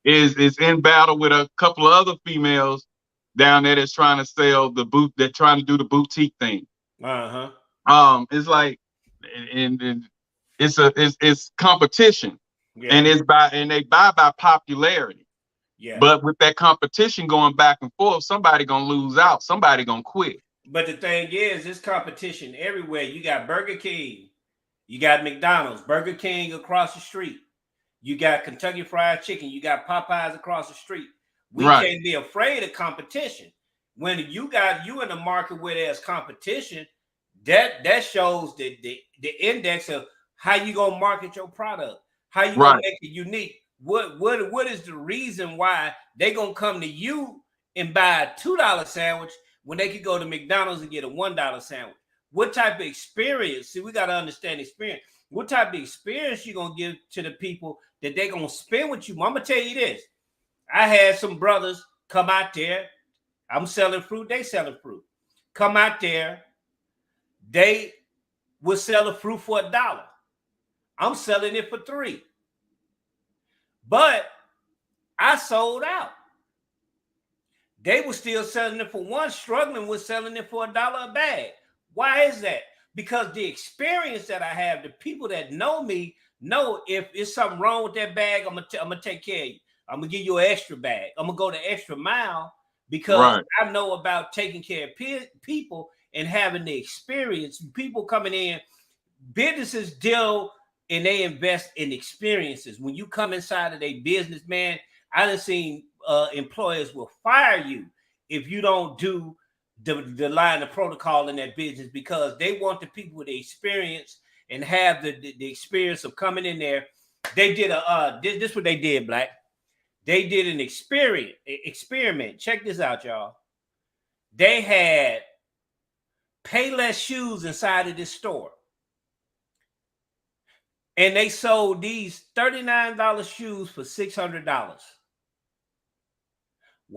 is in battle with a couple of other females down there that's trying to sell they're trying to do the boutique thing. It's like, and it's competition, and they buy by popularity. Yeah. But with that competition going back and forth, somebody gonna lose out. Somebody gonna quit. But the thing is, it's competition everywhere. You got Burger King, you got McDonald's, Burger King across the street. You got Kentucky Fried Chicken, you got Popeyes across the street. We can't be afraid of competition. When you in a market where there's competition, that shows the index of how you gonna market your product, how you gonna make it unique. What is the reason why they gonna come to you and buy a $2 sandwich when they could go to McDonald's and get a $1 sandwich? What type of experience? See, we got to understand experience. What type of experience you going to give to the people that they going to spend with you? I'm going to tell you this. I had some brothers come out there. I'm selling fruit. They selling fruit. Come out there. They will sell the fruit for $1. I'm selling it for $3. But I sold out. They were still selling it for $1, struggling with selling it for $1 a bag. Why is that? Because the experience that I have, the people that know me know if there's something wrong with that bag, I'm gonna take care of you. I'm gonna give you an extra bag. I'm gonna go the extra mile because I know about taking care of people and having the experience. People coming in, businesses deal and they invest in experiences. When you come inside of a business, man, I done seen employers will fire you if you don't do the line of protocol in that business, because they want the people with the experience and have the experience of coming in there. They did this what they did, Black. they did an experiment. Check this out, y'all. They had Payless shoes inside of this store. And they sold these $39 shoes for $600.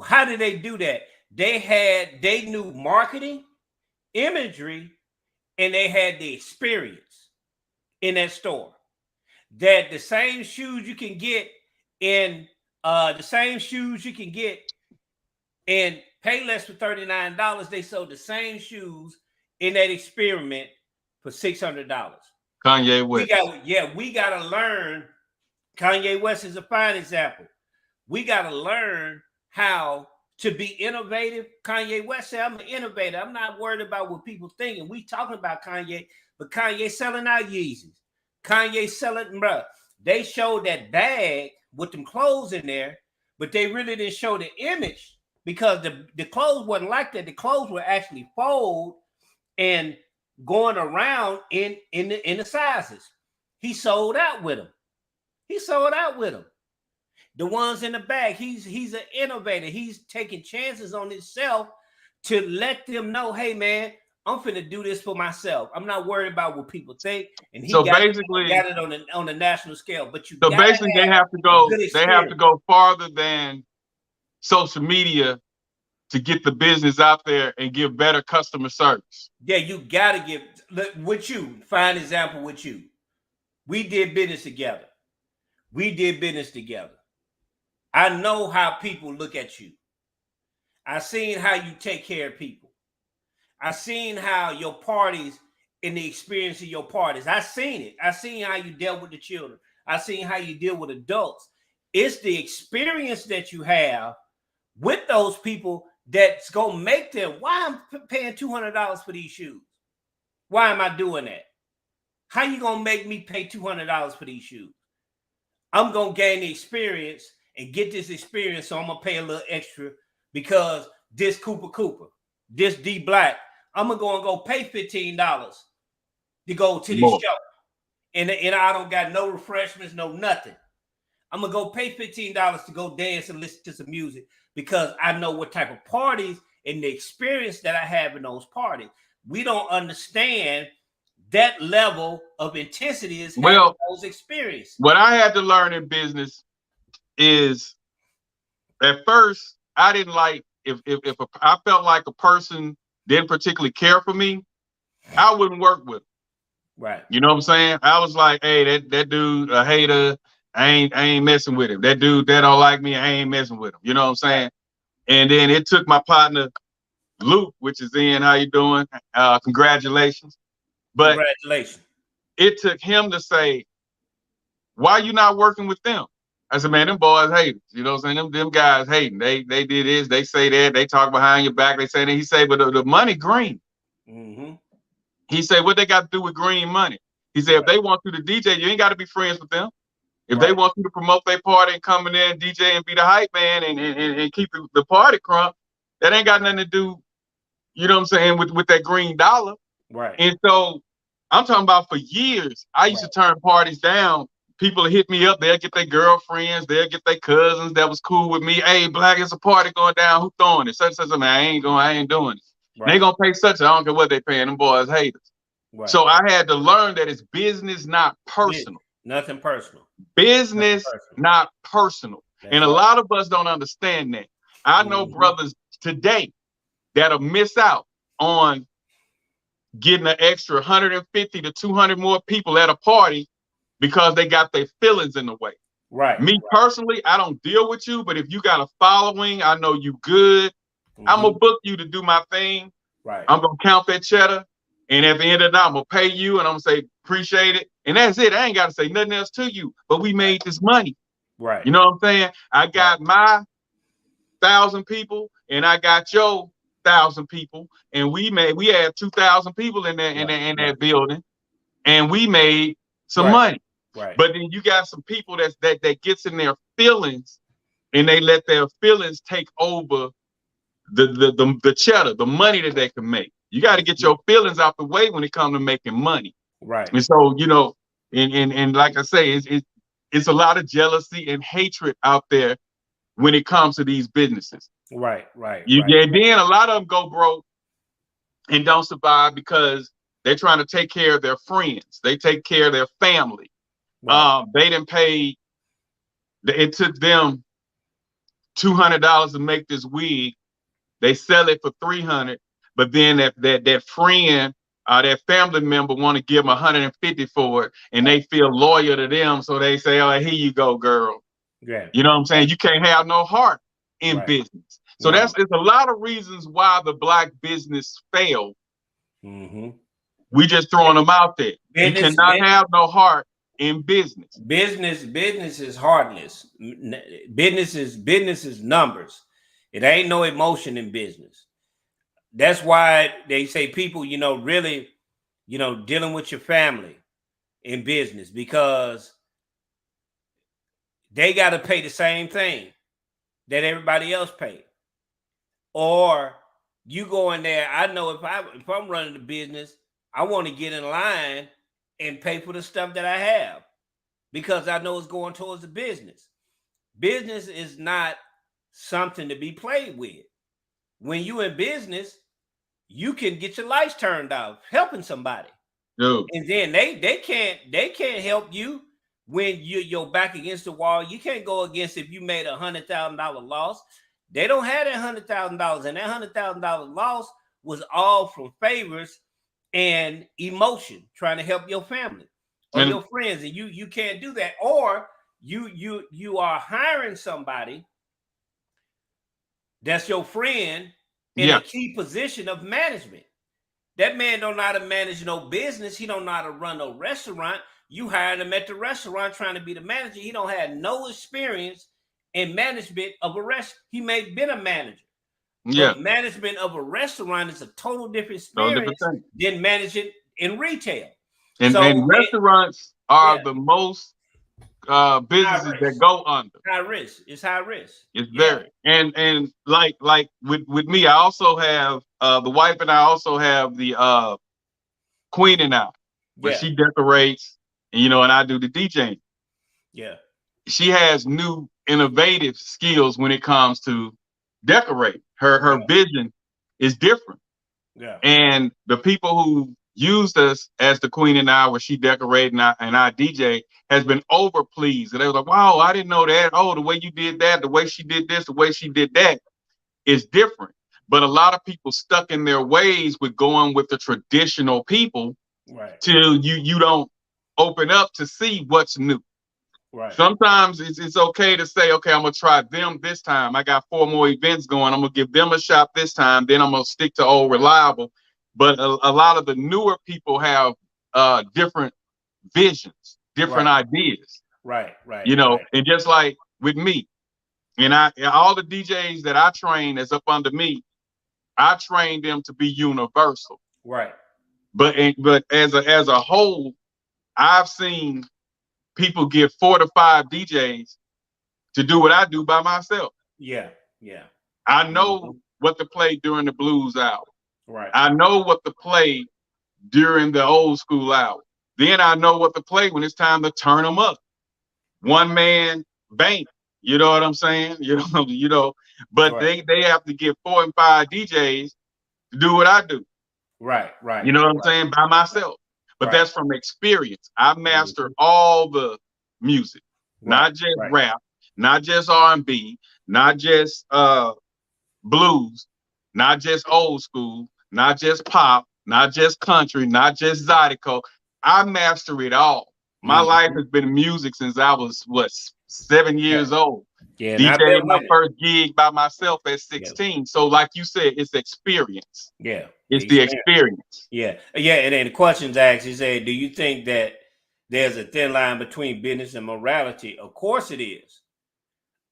How did they do that? They knew marketing, imagery, and they had the experience in that store. That the same shoes you can get in Payless for $39, they sold the same shoes in that experiment for $600. Kanye West. We gotta learn. Kanye West is a fine example. We gotta learn how to be innovative. Kanye West said, I'm an innovator. I'm not worried about what people think. And we talking about Kanye, but Kanye selling out Yeezys. Kanye selling, bruh. They showed that bag with them clothes in there, but they really didn't show the image because the clothes wasn't like that. The clothes were actually fold and going around in the sizes. He sold out with them. The ones in the bag, he's an innovator. He's taking chances on himself to let them know, hey man, I'm finna do this for myself. I'm not worried about what people think. And he got it on the national scale. But they have to go farther than social media to get the business out there and give better customer service. Yeah, you gotta give with you. Fine example with you. We did business together. I know how people look at you. I seen how you take care of people. I seen how your parties and the experience of your parties. I seen it. I seen how you dealt with the children. I seen how you deal with adults. It's the experience that you have with those people that's gonna make them. Why I'm paying $200 for these shoes? Why am I doing that? How you gonna make me pay $200 for these shoes? I'm gonna gain the experience and get this experience, so I'm gonna pay a little extra because this Cooper, this D Black, I'm gonna go pay $15 to go to this show, and I don't got no refreshments, no nothing. I'm gonna go pay $15 to go dance and listen to some music because I know what type of parties and the experience that I have in those parties. We don't understand that level of intensity is those experiences. What I had to learn in business is, at first, I didn't like if I felt like a person didn't particularly care for me, I wouldn't work with them. Right. You know what I'm saying? I was like, hey, that dude a hater. I ain't messing with him. That dude that don't like me, I ain't messing with him. You know what I'm saying? And then it took my partner Luke, which is in. How you doing? Congratulations. But congratulations. It took him to say, why you not working with them? I said, man, them boys haters. You know what I'm saying? Them guys hating. They did this, they say that, they talk behind your back, they say that. He said, but the money green. Mm-hmm. He said, what they got to do with green money? He said, if they want you to DJ, you ain't got to be friends with them. If they want you to promote their party and come in there and DJ and be the hype man and keep the party crunk, that ain't got nothing to do, you know what I'm saying, with that green dollar. Right. And so I'm talking about for years, I used to turn parties down. People hit me up, they'll get their girlfriends, they'll get their cousins that was cool with me. Hey, Black, it's a party going down. Who throwing it? Such man, I ain't doing it. Right. They gonna pay such, I don't care what they paying, them boys haters. Right. So I had to learn that it's business, not personal. Nothing personal. Business, not personal. And a lot of us don't understand that. I know brothers today that'll miss out on getting an extra 150 to 200 more people at a party because they got their feelings in the way. Right. Me personally, I don't deal with you, but if you got a following, I know you good. I'm gonna book you to do my thing. Right. I'm gonna count that cheddar, and at the end of the night, I'm gonna pay you, and I'm gonna say appreciate it, and that's it. I ain't gotta say nothing else to you. But we made this money. Right. You know what I'm saying? I got my 1,000 people, and I got your 1,000 people, and we had 2,000 people in there in that building, and we made some money. Right. But then you got some people that gets in their feelings, and they let their feelings take over the cheddar, the money that they can make. You got to get your feelings out the way when it comes to making money. Right. And so, you know, and like I say, it's a lot of jealousy and hatred out there when it comes to these businesses. Right, right, You right. get then a lot of them go broke and don't survive because they're trying to take care of their friends. They take care of their family. Right. They didn't pay. It took them $200 to make this wig. They sell it for $300, but then that friend, that family member want to give them $150 for it, and they feel loyal to them, so they say, "Oh, here you go, girl." Yeah. You know what I'm saying? You can't have no heart in Right. business. So No. it's a lot of reasons why the black business failed. Mm-hmm. We just throwing them out there. You Business, cannot have no heart in business. Business is heartless. Business is numbers. It ain't no emotion in business. That's why they say people, really, dealing with your family in business, because they got to pay the same thing that everybody else paid. Or you go in there, I know if I'm running the business, I want to get in line and pay for the stuff that I have, because I know it's going towards the business. Business is not something to be played with. When you in business, you can get your lights turned off helping somebody. Dude. And then they can't help you when you're back against the wall. You can't go against if you made $100,000 loss. They don't have that $100,000, and that $100,000 loss was all from favors and emotion, trying to help your family or your friends, and you can't do that. Or you are hiring somebody that's your friend in a key position of management. That man don't know how to manage no business. He don't know how to run no restaurant. You hired him at the restaurant trying to be the manager. He don't have no experience in management of a restaurant. He may have been a manager. Yeah. But management of a restaurant is a total different experience than managing in retail. And restaurants are the most businesses that go under. High risk. It's high risk. It's very and like with me, I also have the wife, and I also have the Queen and I, where she decorates, and and I do the DJing. Yeah. She has new innovative skills when it comes to decorate. Her vision is different. Yeah. And the people who used us as the Queen and I, where she decorated and I DJ, has been over pleased. And they were like, "Wow, I didn't know that. Oh, the way you did that, the way she did this, the way she did that is different." But a lot of people stuck in their ways with going with the traditional people, till you don't open up to see what's new. Right. Sometimes it's okay to say, okay, I'm gonna try them this time. I got 4 more events going. I'm gonna give them a shot this time. Then I'm gonna stick to old reliable. But a lot of the newer people have different visions, different ideas. Right. And just like with me, and all the DJs that I train that's up under me, I train them to be universal. Right. But as a whole, I've seen people get 4 to 5 DJs to do what I do by myself. Yeah. I know what to play during the blues hour. Right. I know what to play during the old school hour. Then I know what to play when it's time to turn them up. One man bank. You know what I'm saying? But they have to get 4 and 5 DJs to do what I do. Right. You know what I'm saying? By myself. But that's from experience. I master all the music, not just rap, not just R&B, not just blues, not just old school, not just pop, not just country, not just Zydeco. I master it all. My life has been music since I was 7 years old. Yeah, DJing my first gig by myself at 16. Yeah. So like you said, it's experience. Yeah. It's the experience. Yeah. And then the questions asked, he said, do you think that there's a thin line between business and morality? Of course it is.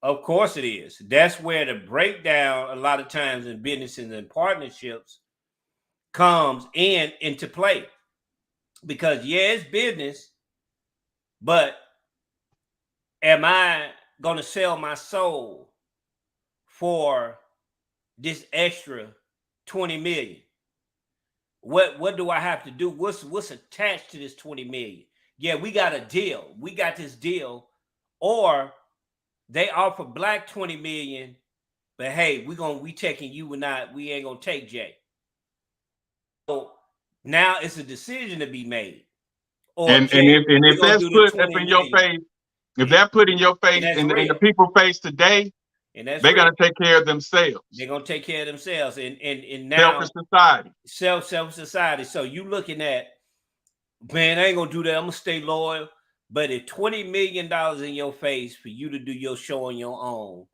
Of course it is. That's where the breakdown a lot of times in businesses and partnerships comes into play. Because it's business, but am I going to sell my soul for this extra 20 million? What do I have to do? What's attached to this 20 million? Yeah, we got a deal. We got this deal. Or they offer Black 20 million, but hey, we taking you and not, we ain't gonna take Jay. So now it's a decision to be made. Or And Jay, if that's put up in your face, if that put in your face in the people face today, and that's they're gonna take care of themselves. They're gonna take care of themselves, and now selfish society. So you looking at, man, I ain't gonna do that. I'm gonna stay loyal. But if $20 million in your face for you to do your show on your own,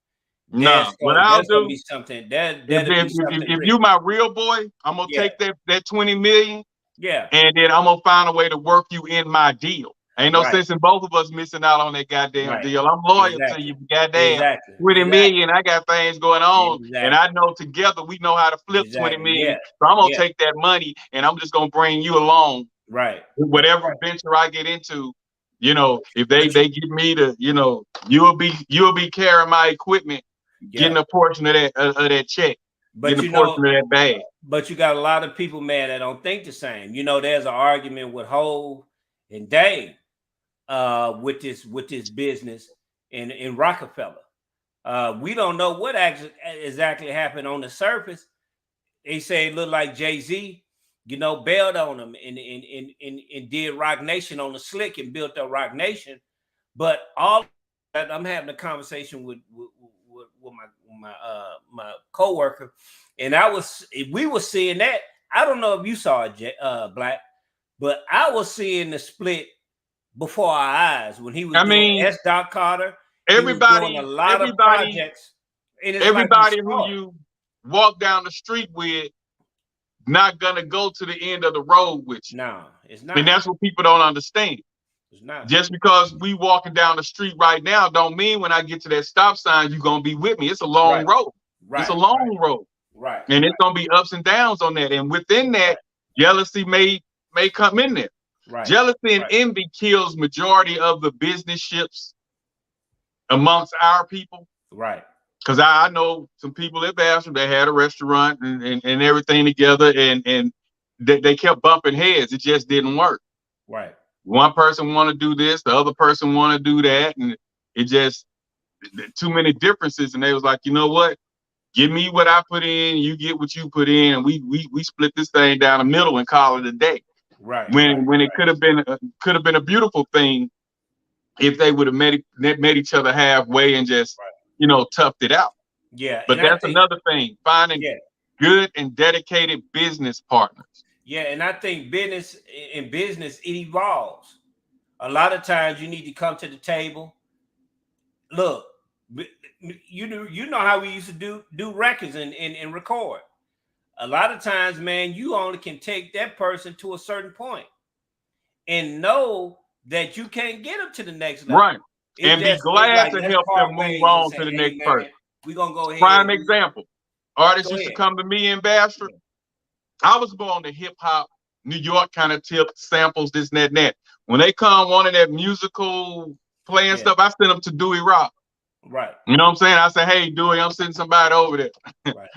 what I'll do gonna be something if you my real boy, I'm gonna take that 20 million, and then I'm gonna find a way to work you in my deal. Ain't no sense in both of us missing out on that goddamn deal. I'm loyal to you, goddamn. 20 million, I got things going on, and I know together we know how to flip 20 million. So I'm gonna take that money, and I'm just gonna bring you along. Whatever venture I get into, you know, if they give me the, you know, you'll be carrying my equipment, getting a portion of that check, getting a portion of that bag. But you got a lot of people, man, that don't think the same. You know, there's an argument with Hov and Dave with this business in Rockefeller. We don't know what exactly happened on the surface. They say it looked like Jay-Z, you know, bailed on them and did Rock Nation on the slick and built up Rock Nation. But I'm having a conversation with my coworker, and we were seeing that. I don't know if you saw it, Black, but I was seeing the split before our eyes when he was doing S. Doc Carter. Everybody, a lot of projects. Everybody who you walk down the street with not gonna go to the end of the road with you. No, it's not. And that's what people don't understand. It's not. Just because we walking down the street right now don't mean when I get to that stop sign you're gonna be with me. It's a long road. It's a long road. And it's gonna be ups and downs on that. And within that, jealousy may come in there. Jealousy and envy kills majority of the business ships amongst our people. Because I know some people at Bastrop that had a restaurant and everything together, and they kept bumping heads. It just didn't work. One person want to do this, the other person want to do that, and it just too many differences. And they was like, you know what? Give me what I put in, you get what you put in, and we split this thing down the middle and call it a day. When it could have been a beautiful thing if they would have met each other halfway and just you know toughed it out. But that's another thing, finding good and dedicated business partners. And I think business it evolves. A lot of times you need to come to the table. Look, you know how we used to do records and record. A lot of times, man, you only can take that person to a certain point and know that you can't get them to the next level. And be glad to help them move on to the next person. We're gonna go ahead. Prime example. Artists used to come to me in Bastrop. I was born to hip hop, New York kind of tip, samples, this and that. When they come wanting that musical playing stuff, I send them to Dewey Rock. You know what I'm saying? I say, hey, Dewey, I'm sending somebody over there.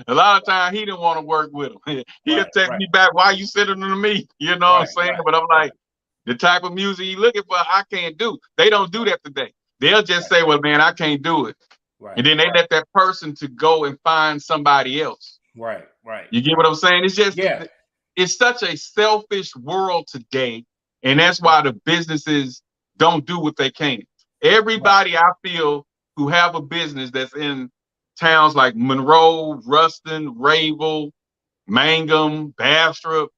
A lot of times he didn't want to work with him. He'll text me back, why you sending them to me? You know what I'm saying? But I'm like, the type of music you looking for, I can't do. They don't do that today. They'll just say, well, man, I can't do it. And then they let that person to go and find somebody else. You get what I'm saying? It's just, it's such a selfish world today. And that's why the businesses don't do what they can. Everybody I feel who have a business that's in towns like Monroe, Ruston, Rayville, Mangum, Bastrop,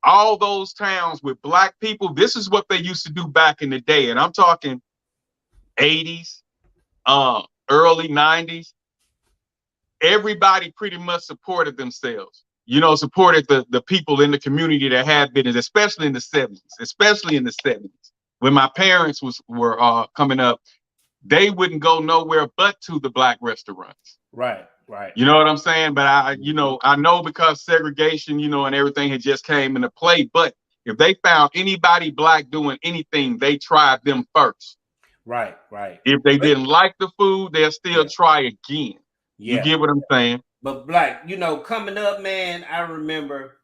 all those towns with Black people, this is what they used to do back in the day. And I'm talking 80s, early 90s. Everybody pretty much supported themselves, you know, supported the people in the community that had business, especially in the 70s, when my parents were coming up. They wouldn't go nowhere but to the Black restaurants. You know what I'm saying? But I know because segregation, you know, and everything had just came into play. But if they found anybody Black doing anything, they tried them first. If they didn't like the food, they'll still try again. You get what I'm saying? But Black, you know, coming up, man, I remember,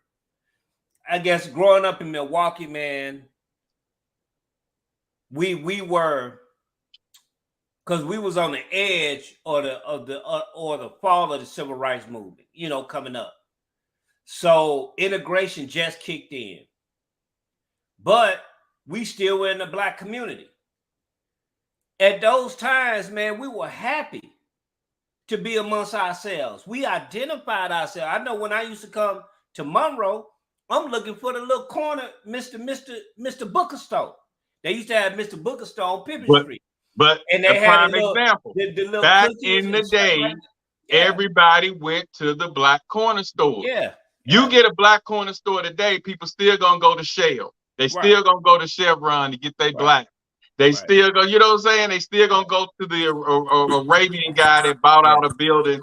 I guess growing up in Milwaukee, man, we were because we was on the edge or the fall of the civil rights movement, coming up. So integration just kicked in, but we still were in the Black community. At those times, man, we were happy to be amongst ourselves. We identified ourselves. I know when I used to come to Monroe, I'm looking for the little corner, Mr. Booker store. They used to have Mr. Booker store on Pippin Street. But and they a had prime example. the little Back in the day, like everybody went to the Black corner store. Yeah. You get a Black corner store today, people still gonna go to Shell. They still gonna go to Chevron to get their Black. They still go, you know what I'm saying? They still gonna go to the Arabian guy that bought out a building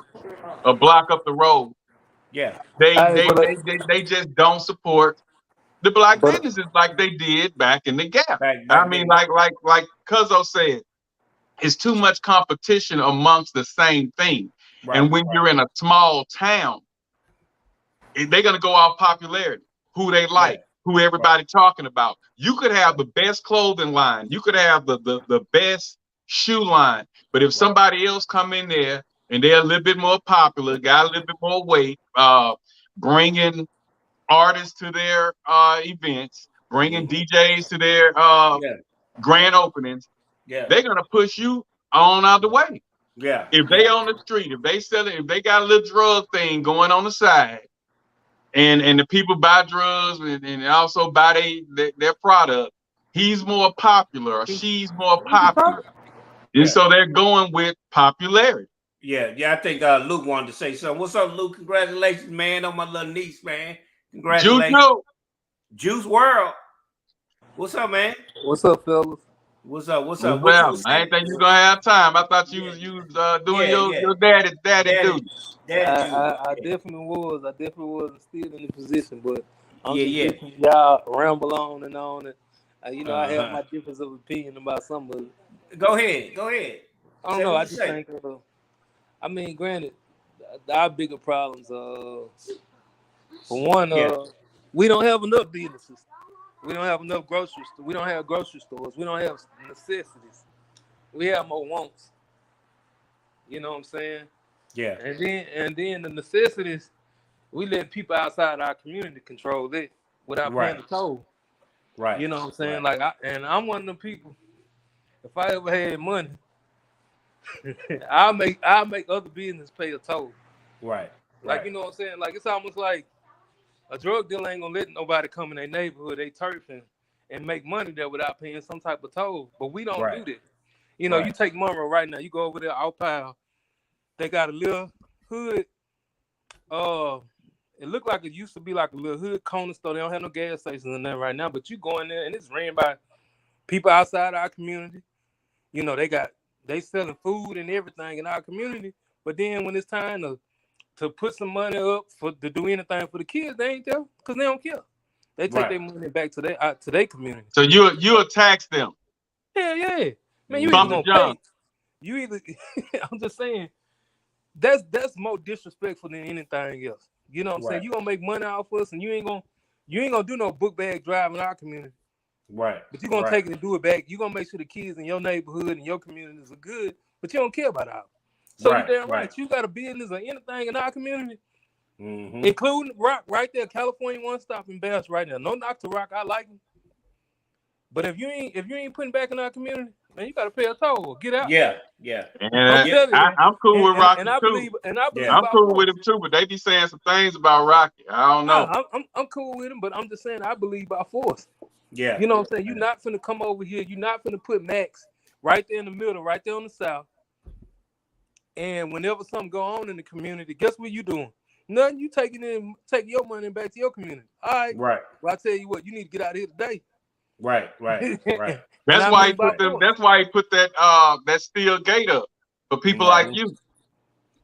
a block up the road. Yeah. They just don't support the Black businesses like they did back in the Gap. I mean, like Cuzzo said, it's too much competition amongst the same thing. And when you're in a small town, they're gonna go off popularity, who they like, who everybody talking about. You could have the best clothing line, you could have the best shoe line, but if somebody else come in there and they're a little bit more popular, got a little bit more weight, bringing artists to their events, bringing DJs to their grand openings, they're gonna push you on out the way. If they on the street, if they sell it, if they got a little drug thing going on the side, and the people buy drugs and also buy their product, he's more popular or she's more popular. And so they're going with popularity. Yeah, I think Luke wanted to say something. What's up, Luke? Congratulations, man, on my little niece, man. Congratulations. Juice WRLD. What's up, man? What's up, fellas? What's up? Well, I ain't think you gonna have time. I thought you was doing your daddy duty. I definitely was. I definitely was still in the position, but I'm just y'all ramble on and on. And I have my difference of opinion about some of it. Go ahead. I don't know. I just think, I mean, granted, our bigger problems. For one, we don't have enough businesses. We don't have enough grocery stores. We don't have grocery stores. We don't have necessities. We have more wants. You know what I'm saying? Yeah. And then the necessities, we let people outside our community control it without paying the toll. Right. You know what I'm saying? Like, I'm one of them people. If I ever had money, I'll make other business pay a toll. Right. Like, you know what I'm saying? Like, it's almost like a drug dealer ain't gonna let nobody come in their neighborhood, they turfing, and make money there without paying some type of toll. But we don't do that. You know, you take Monroe right now, you go over there, Outpile, they got a little hood. It looked like it used to be like a little hood corner store. They don't have no gas stations in there right now, but you go in there and it's ran by people outside our community. You know, they selling food and everything in our community. But then when it's time to put some money up to do anything for the kids, they ain't there because they don't care. They take their money back to their community. So you tax them. Yeah. Man, you either gonna pay. You either I'm just saying that's more disrespectful than anything else. You know what I'm saying? You gonna make money off us and you ain't gonna do no book bag drive in our community. Right. But you're gonna take it and do it back. You're gonna make sure the kids in your neighborhood and your communities are good, but you don't care about ours. So you're damn right. You got a business or anything in our community, including Rock right there, California One Stop in Bass right now. No knock to Rock, I like him. But if you ain't putting back in our community, man, you gotta pay a toll. Get out. Yeah. I'm cool with Rocky too. I'm cool with him too, but they be saying some things about Rocky. I don't know. I'm cool with him, but I'm just saying I believe by force. Yeah. You know what I'm saying? You're not finna come over here. You're not finna put Max right there in the middle, right there on the south. And whenever something go on in the community, guess what you doing? Nothing. You take your money back to your community. All right. Right. Well, I tell you what, you need to get out of here today. Right. That's why he put them. That's why he put that steel gate up for people like you.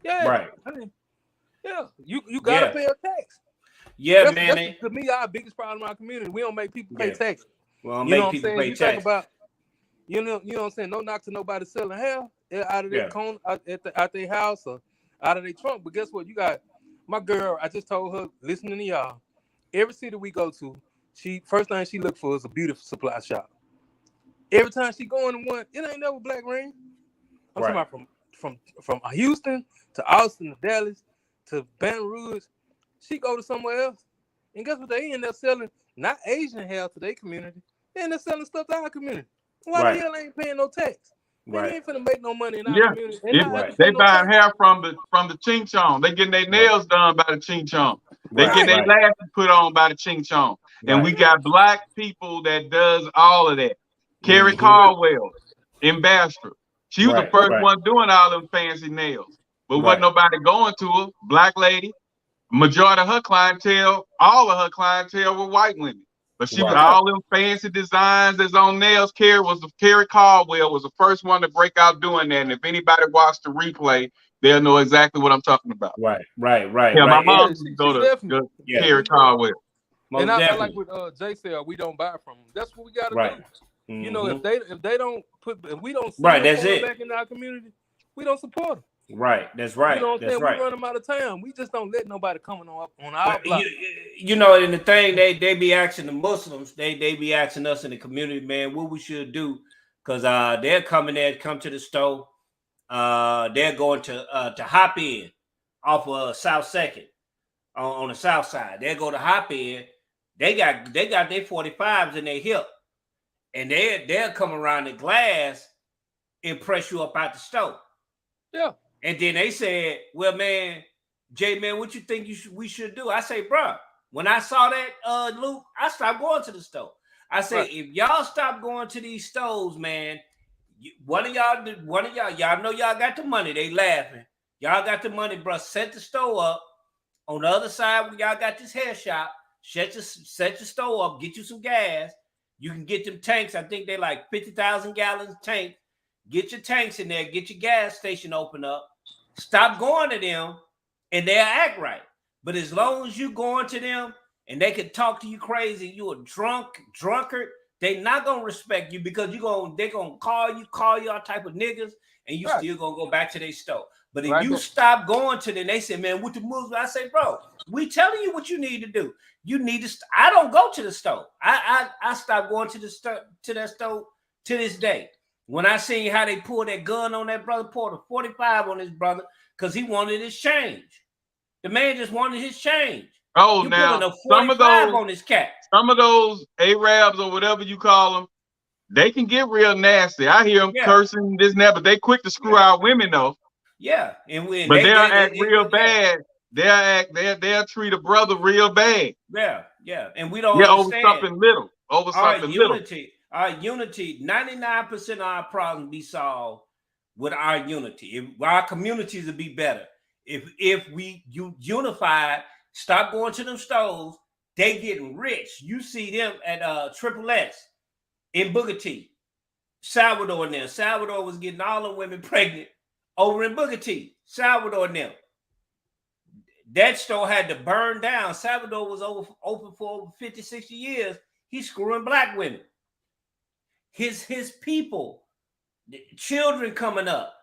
Yeah. Right. I mean, you gotta pay a tax. Yeah, that's to me, our biggest problem in our community. We don't make people pay tax. Well, make people pay tax. You know what I'm saying? No knock to nobody selling hair out of their out their house or out of their trunk. But guess what? You got my girl. I just told her, listening to y'all, every city we go to, first thing she look for is a beauty supply shop. Every time she going to one, it ain't never Black Rain. I'm talking about from Houston to Austin to Dallas to Baton Rouge. She go to somewhere else, and guess what? They end up selling not Asian hair to their community. They end up selling stuff to our community. Why the hell ain't paying no tax? Man, you ain't finna make no money in our community. They buying hair from the Ching Chong. They getting their nails done by the Ching Chong. They getting their lashes put on by the Ching Chong. And we got black people that does all of that. Carrie Caldwell in Bastrop. She was the first one doing all them fancy nails. But wasn't nobody going to her. Black lady. Majority of her clientele, all of her clientele were white women. But she was all them fancy designs that's on nails. Carrie Caldwell was the first one to break out doing that. And if anybody watched the replay, they'll know exactly what I'm talking about. Right. Yeah, my mom used to go to Carrie Caldwell. And I like what Jay said, we don't buy from them. That's what we got to do. You know, if they don't if we don't that's it back in our community, we don't support them. Right, that's right. You know what I'm saying? Right. We run them out of town. We just don't let nobody come on our block. You know, and the thing they be asking the Muslims, they be asking us in the community, man, what we should do, because they're come to the store. They're going to Hop In off of South Second on the south side. They go to Hop In. They got their 45s in their hip, and they'll come around the glass and press you up out the store. Yeah. And then they said, well, man, Jay, man, what you think we should do? I say, bro, when I saw that, Luke, I stopped going to the store. I say, if y'all stop going to these stores, man, one of y'all know y'all got the money. They laughing. Y'all got the money, bro. Set the store up. On the other side, where y'all got this hair shop, set your store up, get you some gas. You can get them tanks. I think they like 50,000 gallons tank. Get your tanks in there, get your gas station open up, stop going to them, and they'll act right. But as long as you going to them and they can talk to you crazy, you a drunkard, they not gonna respect you because they gonna call you all type of niggas, and you still gonna go back to their store. But if you stop going to them, they say, man, what the moves? I say, bro, we telling you what you need to do. You need to. I don't go to the store. I stopped going to that store to this day. When I seen how they pulled that gun on that brother, pulled a 45 on his brother because he wanted his change. The man just wanted his change. Oh, you now a 45 on his cat. Some of those Arabs or whatever you call them, they can get real nasty. I hear them cursing this and that, but they quick to screw our women though. Yeah, and they'll act real bad. They'll treat a brother real bad. Yeah, and we don't understand. Over something little. Our unity, 99% of our problems be solved with our unity. If our communities would be better. If we unified, stop going to them stores, they getting rich. You see them at Triple S in Booker T. Salvador and them. Salvador was getting all the women pregnant over in Booker T. Salvador and them. That store had to burn down. Salvador was open for over 50, 60 years. He's screwing black women. His people, children coming up.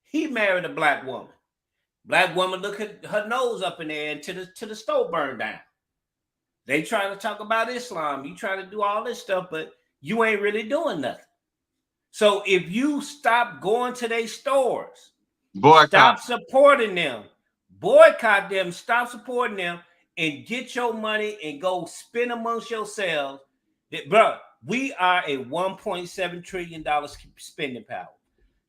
He married a black woman. Black woman look at her nose up in there and to the store burned down. They trying to talk about Islam. You trying to do all this stuff, but you ain't really doing nothing. So if you stop going to their stores, stop supporting them, boycott them, stop supporting them, and get your money and go spend amongst yourselves, bro. We are a $1.7 trillion spending power.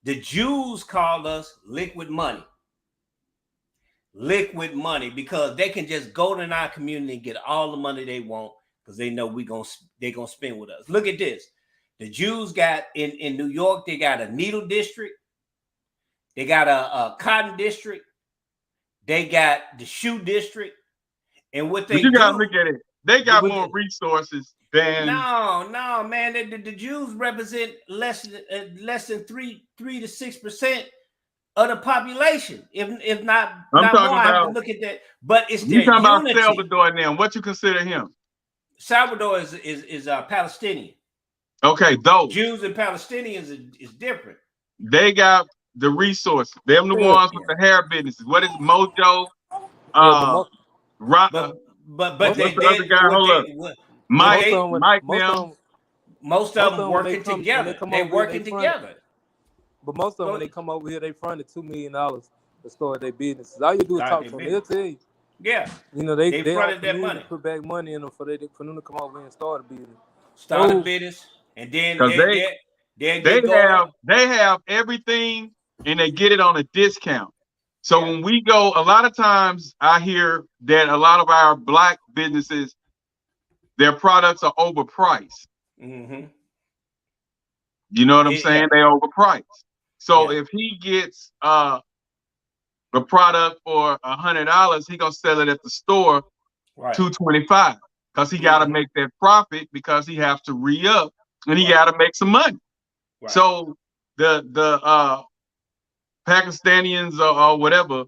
The Jews call us liquid money. Liquid money, because they can just go to our community and get all the money they want because they know they're gonna spend with us. Look at this. The Jews got in New York, they got a needle district, they got a cotton district, they got the shoe district, and what they gotta look at it. They got more resources. No, man. The Jews represent less than 3 to 6% of the population, if not more. I have to look at that. But it's their talking unity. About Salvador now. What you consider him? Salvador is Palestinian. Okay, those Jews and Palestinians is different. They got the resources. Them the ones with the hair businesses. What is Mojo? But Mike, most of them working together. They're working together. But most of them, when they come over here, they fronted $2 million to start their businesses. All you do is Start talk their to them. They'll tell you. Yeah, You know, they fronted that money. put back money in them for them to come over here and start a business. Start a business, and then Because they get going. they have everything and they get it on a discount. So Yeah. when we go, a lot of times I hear that a lot of our black businesses, their products are overpriced. Mm-hmm. You know what I'm saying? They overpriced. So if he gets the product for $100, he gonna sell it at the store $225 because he got to make that profit because he have to re-up and he got to make some money. Right. So the Pakistanians or whatever,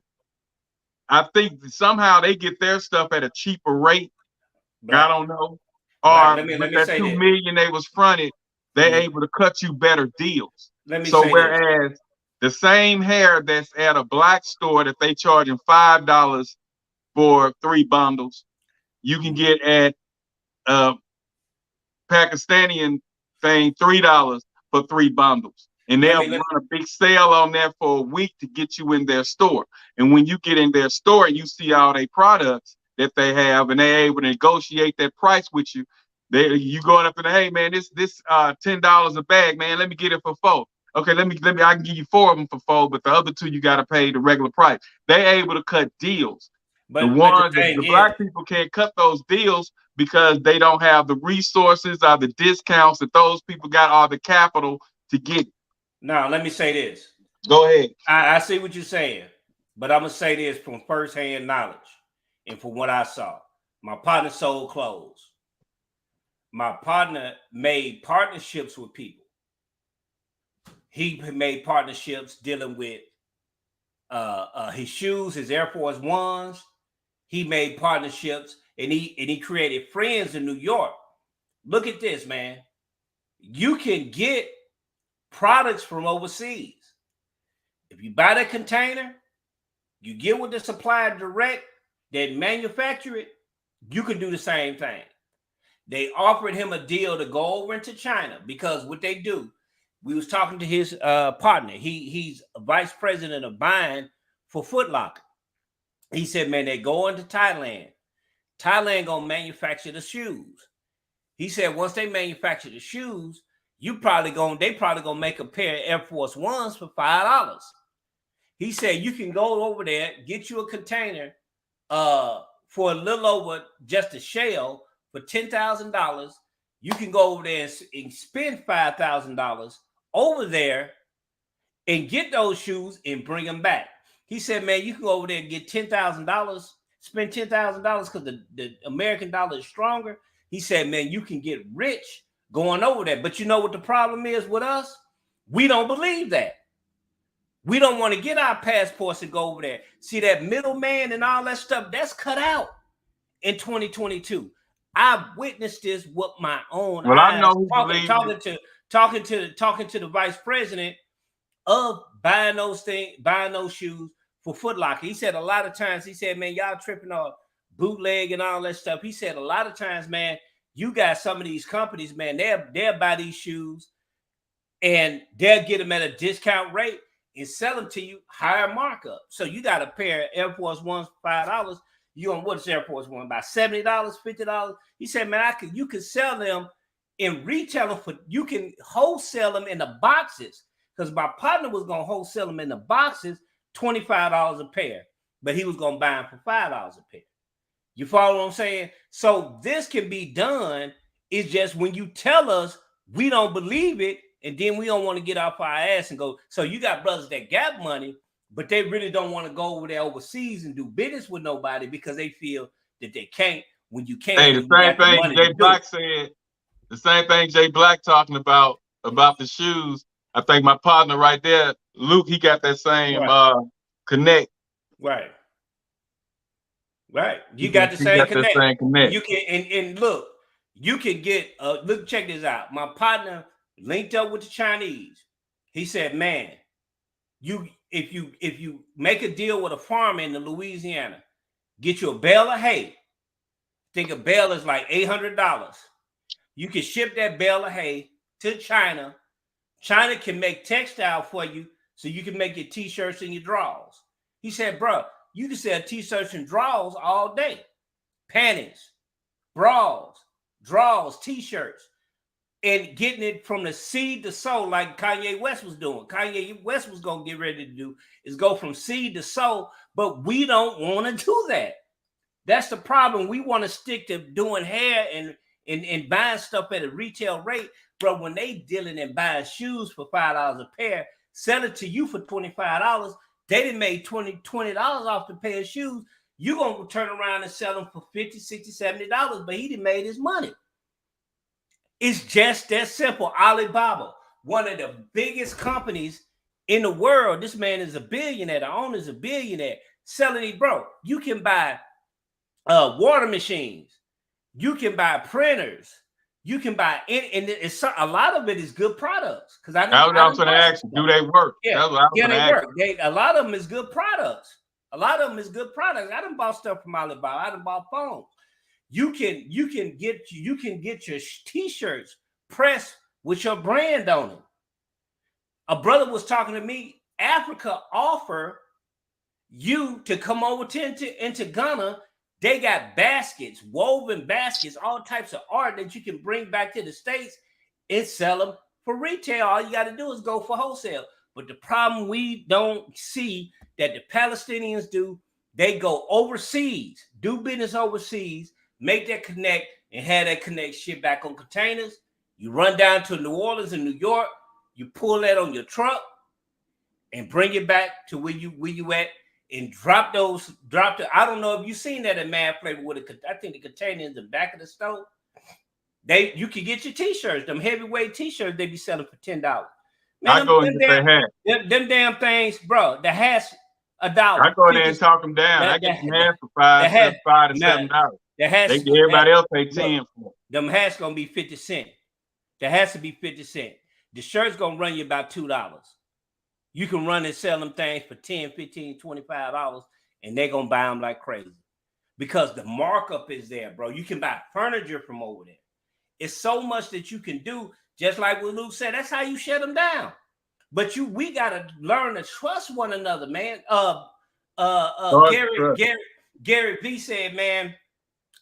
I think somehow they get their stuff at a cheaper rate. Right. I don't know. Or with that $2 million they was fronted, they're able to cut you better deals. Whereas the same hair that's at a black store that they charging $5 for 3 bundles, you can get at Pakistani thing $3 for 3 bundles. And they'll run a big sale on that for a week to get you in their store. And when you get in their store and you see all their products that they have and they're able to negotiate that price with you, you going up and hey man, this $10 a bag, man. Let me get it for $4. Okay, let me I can give you 4 of them for $4, but the other 2 you gotta pay the regular price. They're able to cut deals. But the black people can't cut those deals because they don't have the resources or the discounts that those people got or the capital to get. Now, let me say this. Go ahead. I see what you're saying, but I'm going to say this from firsthand knowledge and from what I saw. My partner sold clothes. My partner made partnerships with people. He made partnerships dealing with his shoes, his Air Force Ones. He made partnerships and he created friends in New York. Look at this, man. You can get products from overseas. If you buy the container, you get with the supplier direct that manufacture it, you can do the same thing. They offered him a deal to go over into China because what they do, we was talking to his partner. He's a vice president of buying for Foot Locker. He said, man, they go into Thailand. Thailand gonna manufacture the shoes. He said once they manufacture the shoes, they probably gonna make a pair of Air Force Ones for $5. He said you can go over there, get you a container for a little over just a shell for $10,000. You can go over there and spend $5,000 over there and get those shoes and bring them back. He said, man, you can go over there and get $10,000, spend $10,000 because the American dollar is stronger. He said, man, you can get rich going over there. But you know what the problem is with us? We don't believe that. We don't want to get our passports and go over there. See that middleman and all that stuff, that's cut out in 2022. I've witnessed this with my own eyes. I know talking to the vice president of buying those shoes for Foot Locker. He said a lot of times, he said, man, y'all tripping off bootleg and all that stuff. He said a lot of times, man, you got some of these companies, man, they'll buy these shoes and they'll get them at a discount rate and sell them to you higher markup. So you got a pair of Air Force Ones for $5. You on what is Air Force One? About $70, $50? He said, man, you can sell them in retail you can wholesale them in the boxes. Because my partner was going to wholesale them in the boxes, $25 a pair. But he was going to buy them for $5 a pair. You follow what I'm saying? So this can be done. It's just when you tell us we don't believe it, and then we don't want to get off our ass and go. So you got brothers that got money, but they really don't want to go over there overseas and do business with nobody because they feel that they can't when you can't. Hey, the same thing Jay Black said. The same thing Jay Black talking about the shoes. I think my partner right there, Luke, he got that same connect. Right. You got the same connect. You can and look, you can get look, check this out. My partner linked up with the Chinese. He said, man, if you make a deal with a farmer in Louisiana, get you a bale of hay. Think a bale is like $800. You can ship that bale of hay to China China can make textile for you so you can make your t-shirts and your drawers. He said, bro, you can sell t-shirts and drawers all day. Panties, bras, drawers, t-shirts, and getting it from the seed to sow like Kanye West was doing. Kanye West was going to get ready to do is go from seed to sow, but we don't want to do that. That's the problem. We want to stick to doing hair and buying stuff at a retail rate. Bro, when they dealing and buying shoes for $5 a pair, sell it to you for $25, they done made $20 off the pair of shoes. You're going to turn around and sell them for $50, $60, $70, but he done made his money. It's just that simple. Alibaba, one of the biggest companies in the world. This man is a billionaire. The owner is a billionaire. Selling it, bro. You can buy water machines. You can buy printers. You can buy and it's a lot of it is good products. Because I was going to ask you, do they work? Yeah, they work. A lot of them is good products. A lot of them is good products. I done bought stuff from Alibaba. I done bought phones. You can get your t-shirts pressed with your brand on them. A brother was talking to me. Africa offer you to come over into Ghana. They got baskets, woven baskets, all types of art that you can bring back to the States and sell them for retail. All you got to do is go for wholesale. But the problem we don't see that the Palestinians do, they go overseas, do business overseas, make that connect, and have that connect ship back on containers. You run down to New Orleans and New York, you pull that on your truck and bring it back to where you at. And drop the. I don't know if you've seen that in Mad Flavor with I think the container in the back of the stove. You can get your t-shirts, them heavyweight t-shirts. They be selling for $10. Man, I go in and say them damn things, bro. The hats $1. I go in there and talk them down. I get some hats for $5 to $7. The hats. Everybody else pay 10 for them hats gonna be 50 cents. The hats will be 50 cents. The shirt's gonna run you about $2. You can run and sell them things for $10, $15, $25, and they're going to buy them like crazy because the markup is there, bro. You can buy furniture from over there. It's so much that you can do, just like what Luke said. That's how you shut them down. But we got to learn to trust one another, man. Gary V said, man,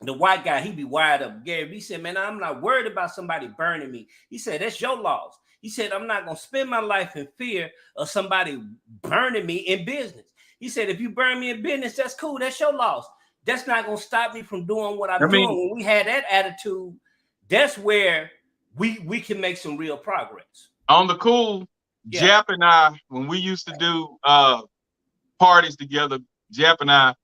the white guy, he be wired up. Gary V said, man, I'm not worried about somebody burning me. He said, that's your loss. He said, I'm not going to spend my life in fear of somebody burning me in business. He said, if you burn me in business, that's cool. That's your loss. That's not going to stop me from doing what I'm doing. When we had that attitude, that's where we can make some real progress. On the cool, Jap and I, when we used to do parties together, Jap and I,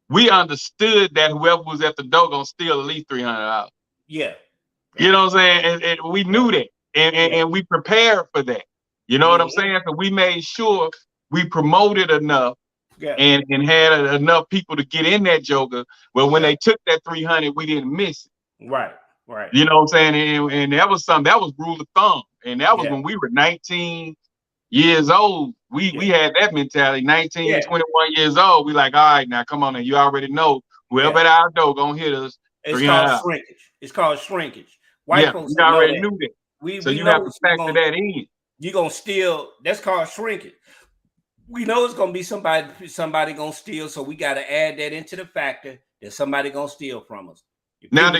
we understood that whoever was at the door going to steal at least $300. Yeah. You know what I'm saying? And we knew that. And we prepared for that. You know what I'm saying? So we made sure we promoted enough and had enough people to get in that joker. Well, when they took that 300, we didn't miss it. Right. You know what I'm saying? And that was something that was rule of thumb. And that was when we were 19 years old. We had that mentality. 19, 21 years old. We like, all right, now come on, now you already know whoever at our door gonna hit us. It's called shrinkage. It's called shrinkage. White folks we already knew that. So you have to factor that in. You're gonna steal. That's called shrinkage. We know it's gonna be somebody gonna steal, so we gotta add that into the factor that somebody gonna steal from us. Now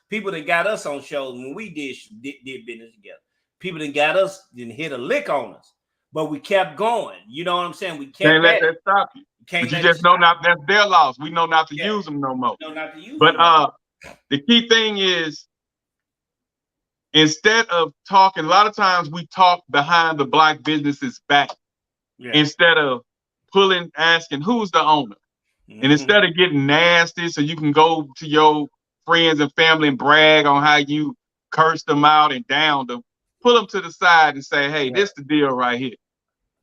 people that got us on shows when we did business together. People that got us didn't hit a lick on us, but we kept going. You know what I'm saying? We can't let that stop you. But you just know not that's their loss. We know not to use them no more. But the key thing is, instead of talking, a lot of times we talk behind the black businesses' back instead of asking who's the owner. And instead of getting nasty so you can go to your friends and family and brag on how you cursed them out and downed them, pull them to the side and say, hey, this the deal right here.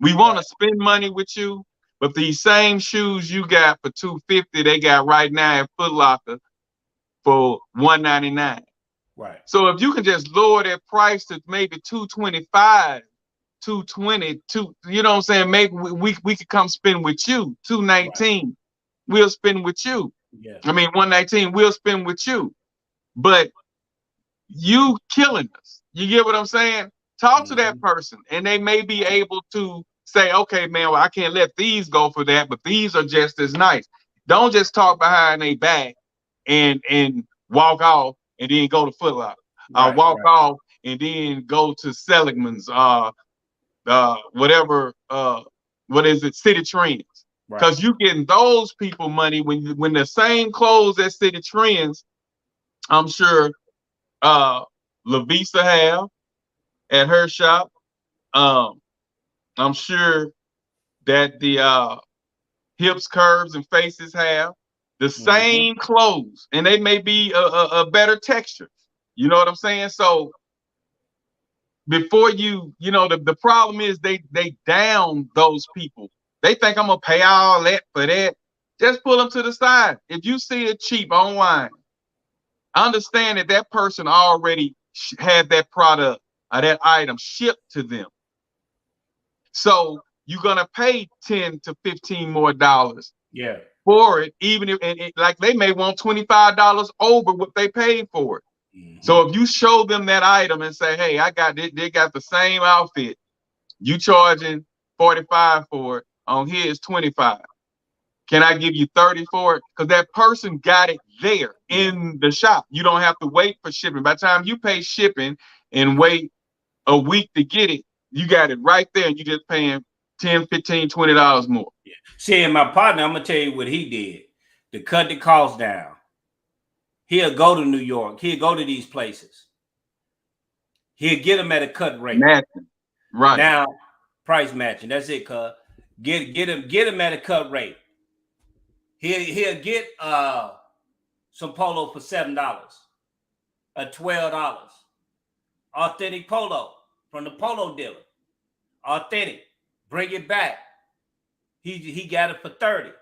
We want to spend money with you, but these same shoes you got for $250, they got right now at Foot Locker for $199. Right. So if you can just lower that price to maybe $225, $220, you know what I'm saying? Maybe we could come spend with you. $219, we'll spend with you. Yeah. I mean, $119, we'll spend with you. But you killing us. You get what I'm saying? Talk to that person, and they may be able to say, okay, man, well, I can't let these go for that, but these are just as nice. Don't just talk behind their back and walk off and then go to Foot Locker. Walk off and then go to Seligman's, whatever, what is it, City Trends. Because you getting those people money when the same clothes at City Trends, I'm sure LaVisa have at her shop. I'm sure that the Hips, Curves, and Faces have the same clothes, and they may be a better texture. You know what I'm saying? So before the problem is they down those people. They think I'm gonna pay all that for that. Just pull them to the side. If you see it cheap online, understand that person already had that product or that item shipped to them. So you're gonna pay $10 to $15 more for it, even if like they may want $25 over what they paid for it. So if you show them that item and say, hey, they got the same outfit, you charging $45 for it, on here is $25. Can I give you $30 for it? Because that person got it there in the shop. You don't have to wait for shipping. By the time you pay shipping and wait a week to get it, you got it right there, and you just paying $10, $15, $20 more. Yeah. See, and my partner, I'm gonna tell you what he did to cut the cost down. He'll go to New York. He'll go to these places. He'll get them at a cut rate. Matching. Right. Now, price matching. That's it, cuz. Get him at a cut rate. He'll get some polo for $7, $12. Authentic polo from the polo dealer. Authentic. Bring it back. He got it for $30.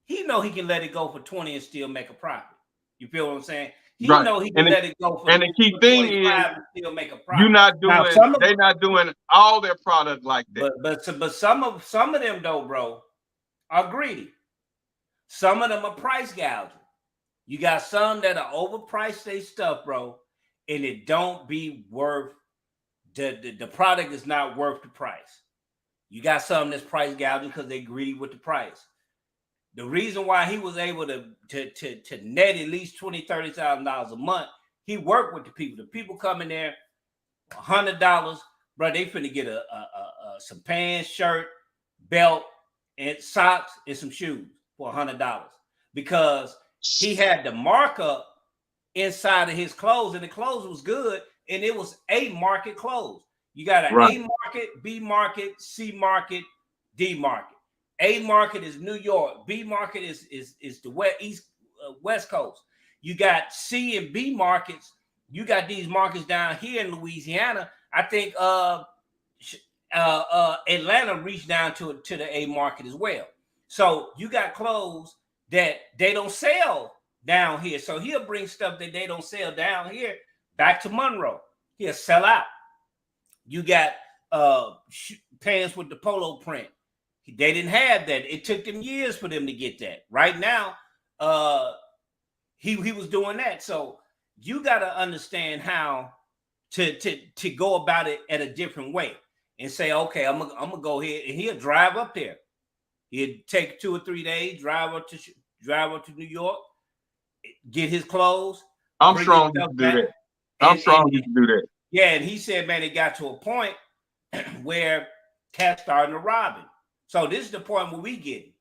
He know he can let it go for $20 and still make a profit. You feel what I'm saying? He know he can let it go for. And the key thing is, and still make a profit. You're not doing. They're not doing all their product like that. But some of them though, bro, are greedy. Some of them are price gouging. You got some that are overpriced their stuff, bro, and it don't be worth the product is not worth the price. You got some that's price gouging because they greedy with the price. The reason why he was able to net at least $20,000, $30,000 a month, he worked with the people. The people come in there, $100, bro. They finna get some pants, shirt, belt, and socks and some shoes for $100 because he had the markup inside of his clothes, and the clothes was good, and it was A market clothes. You got an A market, B market, C market, D market. A market is New York. B market is the West Coast. You got C and B markets. You got these markets down here in Louisiana. I think Atlanta reached down to the A market as well. So you got clothes that they don't sell down here. So he'll bring stuff that they don't sell down here back to Monroe. He'll sell out. You got pants with the polo print. They didn't have that. It took them years for them to get that. Right now, he was doing that. So you got to understand how to go about it at a different way and say, okay, I'm gonna go ahead, and he'll drive up there. He'll take 2 or 3 days, drive up to New York, get his clothes. I'm strong to do that. I'm strong to do that. Yeah, and he said, man, it got to a point where cats starting to rob him. So this is the point where we get him.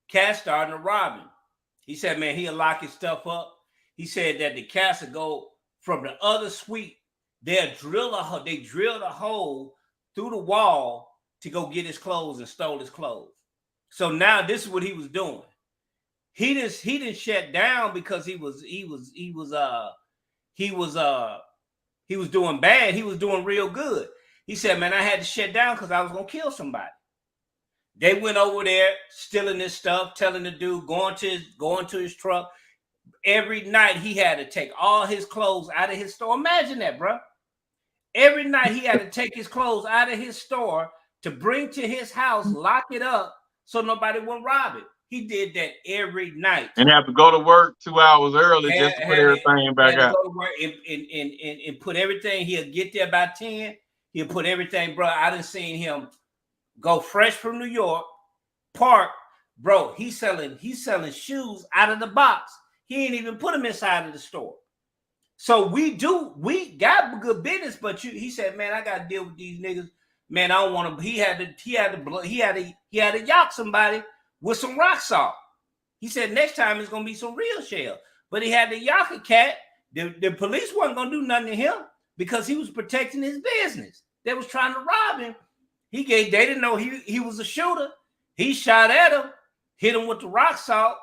Cats starting to rob him. He said, man, he'll lock his stuff up. He said that the cats will go from the other suite. They drilled a hole through the wall to go get his clothes and stole his clothes. So now this is what he was doing. He didn't shut down because he was doing bad. He was doing real good. He said, man, I had to shut down because I was gonna kill somebody. They went over there stealing his stuff, telling the dude going to his truck. Every night he had to take all his clothes out of his store. Imagine that, bro. Every night he had to take his clothes out of his store to bring to his house, lock it up so nobody would rob it. He did that every night. And have to go to work 2 hours early just to put everything back out. And put everything. He'll get there by 10. He'll put everything, bro. I done seen him go fresh from New York, park, bro. He's selling shoes out of the box. He ain't even put them inside of the store. So we got good business, but he said, man, I gotta deal with these niggas. Man, I don't want to. He had to yock somebody with some rock salt. He said next time it's gonna be some real shell. But he had to yock a cat. The police wasn't gonna do nothing to him because he was protecting his business. They was trying to rob him. They didn't know he was a shooter. He shot at him, hit him with the rock salt,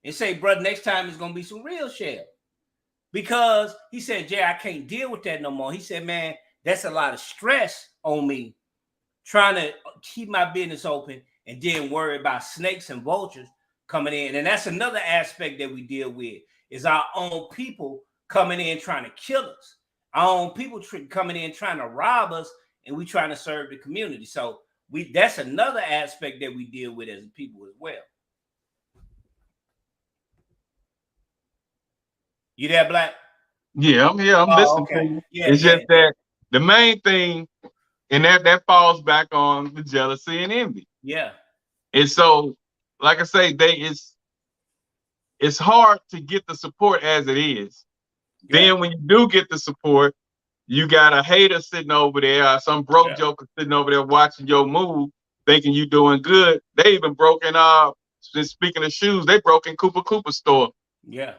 and say, brother, next time it's gonna be some real shell. Because he said, Jay, I can't deal with that no more. He said, man, that's a lot of stress on me trying to keep my business open and then worry about snakes and vultures coming in. And that's another aspect that we deal with is our own people coming in trying to kill us. Our own people coming in trying to rob us, and we trying to serve the community. So that's another aspect that we deal with as people as well. You there, Black? Yeah, I'm here. I'm listening to you. Yeah, it's just that the main thing, and that falls back on the jealousy and envy. Yeah. And so, like I say, it's hard to get the support as it is. Yeah. Then when you do get the support, you got a hater sitting over there, some broke joker sitting over there watching your move, thinking you doing good. They even broke in, speaking of shoes, they broke in Cooper's store. Yeah.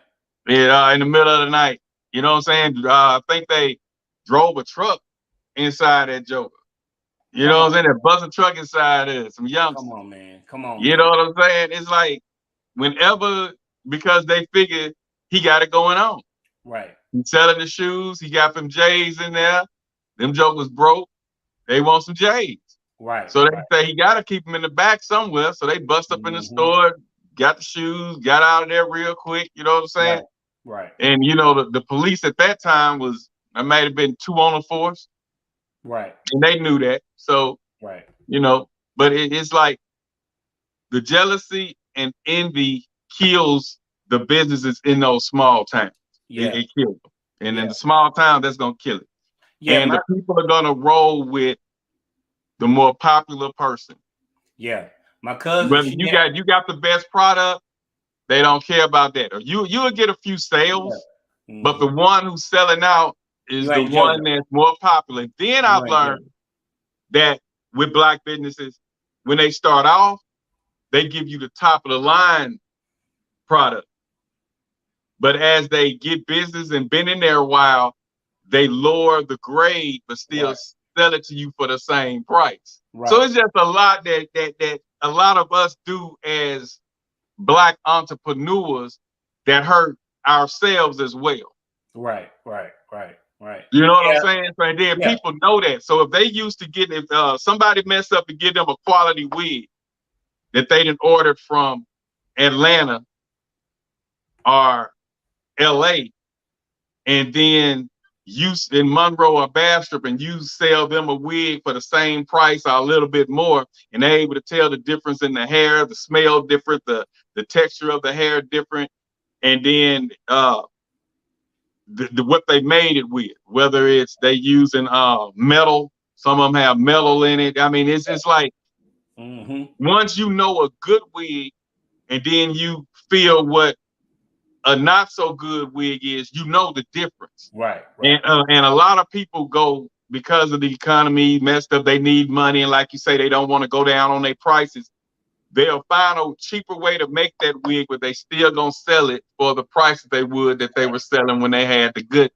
In the middle of the night. You know what I'm saying? I think they drove a truck inside that joker. You know what I'm saying? They bust a truck inside there. Some youngsters. Come on, man. Come on. You know what I'm saying? It's like whenever, because they figured he got it going on. Right. He's selling the shoes. He got them J's in there. Them jokers broke. They want some J's. Right. So they say he got to keep them in the back somewhere. So they bust up in the store, got the shoes, got out of there real quick. You know what I'm saying? Right. And, you know, the police at that time I might have been 2 on the force. Right. And they knew that. So, you know, but it's like the jealousy and envy kills the businesses in those small towns. Yeah. It kills them. And in the small town, that's going to kill it. Yeah, and the people are going to roll with the more popular person. Yeah. My cousin. Whether you got the best product, they don't care about that. Or you'll get a few sales, but the one who's selling out is the one that's more popular. Then I've learned that with black businesses, when they start off, they give you the top of the line product. But as they get business and been in there a while, they lower the grade, but still sell it to you for the same price. Right. So it's just a lot that a lot of us do as black entrepreneurs that hurt ourselves as well. Right. You know what I'm saying? So then people know that. So if they used to get, if somebody messed up and give them a quality wig that they didn't order from Atlanta or LA, and then you in Monroe or Bastrop, and you sell them a wig for the same price or a little bit more, and they're able to tell the difference in the hair, the smell different, the texture of the hair different, and then what they made it with, whether it's they using metal, some of them have metal in it. I mean, it's just like once you know a good wig, and then you feel what a not so good wig is, you know the difference. Right. And a lot of people go, because of the economy messed up, they need money, and like you say, they don't want to go down on their prices. They'll find a cheaper way to make that wig, but they still gonna sell it for the price that they would that they were selling when they had the good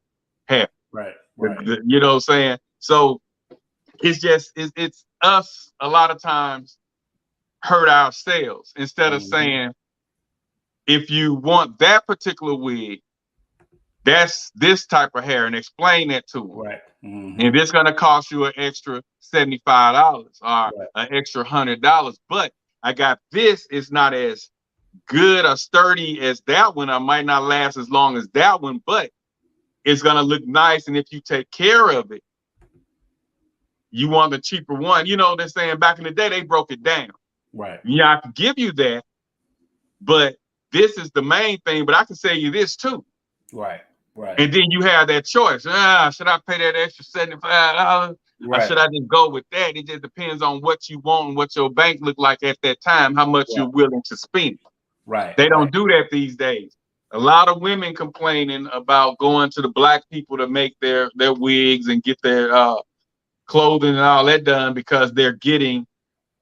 hair. Right. You know what I'm saying? So it's just it's us a lot of times hurt ourselves instead of saying, if you want that particular wig, that's this type of hair, and explain that to them. Right. And it's gonna cost you an extra $75 or an extra $100, but I got this. It's not as good or sturdy as that one. I might not last as long as that one, but it's gonna look nice. And if you take care of it, you want the cheaper one. You know, they're saying back in the day they broke it down. Right. Yeah, I can give you that, but this is the main thing. But I can sell you this too. Right. And then you have that choice. Should I pay that extra $75 or should I just go with that? It just depends on what you want and what your bank look like at that time, how much you're willing to spend. Right. They don't do that these days. A lot of women complaining about going to the black people to make their wigs and get their clothing and all that done because they're getting,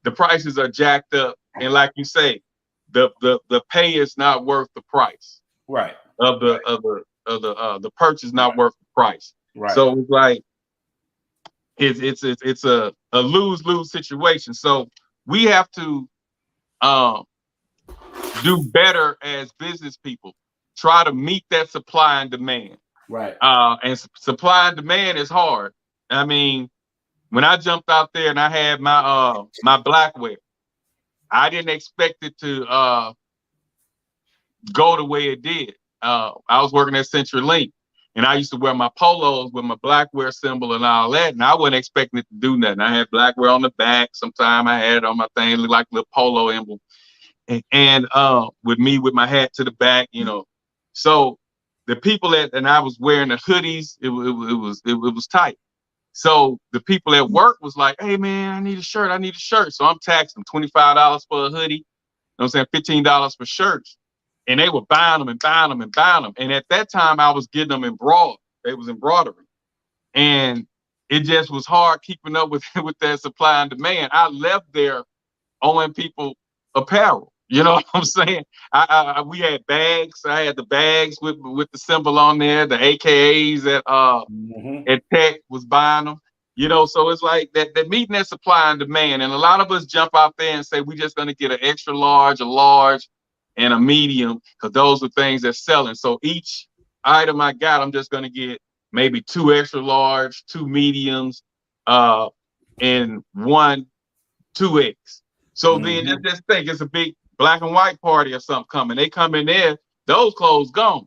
the prices are jacked up. And like you say, the pay is not worth the price. Right. Of the purchase not worth the price. Right. So it's like it's a lose-lose situation. So we have to do better as business people. Try to meet that supply and demand. Right. And supply and demand is hard. I mean, when I jumped out there and I had my my Blackware, I didn't expect it to go the way it did. I was working at CenturyLink, and I used to wear my polos with my Blackware symbol and all that, and I wasn't expecting it to do nothing. I had Blackware on the back. Sometime I had it on my thing, looked like a little polo emblem, and with me with my hat to the back, you know. So the people and I was wearing the hoodies. It was tight. So the people at work was like, "Hey man, I need a shirt. I need a shirt." So I'm taxing them $25 for a hoodie. You know what I'm saying? $15 for shirts. And they were buying them and buying them and buying them. And at that time, I was getting them embroidered. They was embroidery. And it just was hard keeping up with that supply and demand. I left there owing people apparel. You know what I'm saying? We had bags. I had the bags with the symbol on there. The AKAs at Tech was buying them. You know, so it's like that meeting that supply and demand. And a lot of us jump out there and say we're just going to get an extra large, a large, and a medium, because those are things that's selling. So each item I got, I'm just going to get maybe 2 extra large, 2 mediums, and 1 2X. So then just think it's a big black and white party or something coming. They come in there, those clothes gone.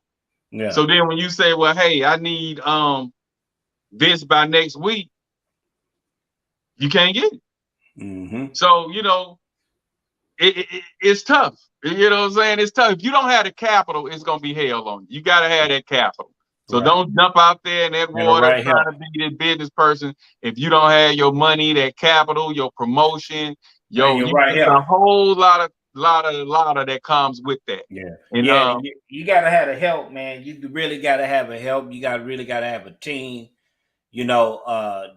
Yeah. So then when you say, well, hey, I need this by next week, you can't get it. So, you know, it's tough. You know what I'm saying? It's tough. If you don't have the capital, it's gonna be hell on you. You gotta have that capital. So don't jump out there in that water trying to be this business person if you don't have your money, that capital, your promotion, a whole lot of that comes with that. Yeah. And you gotta have the help, man. You really gotta have a help. You really gotta have a team. You know,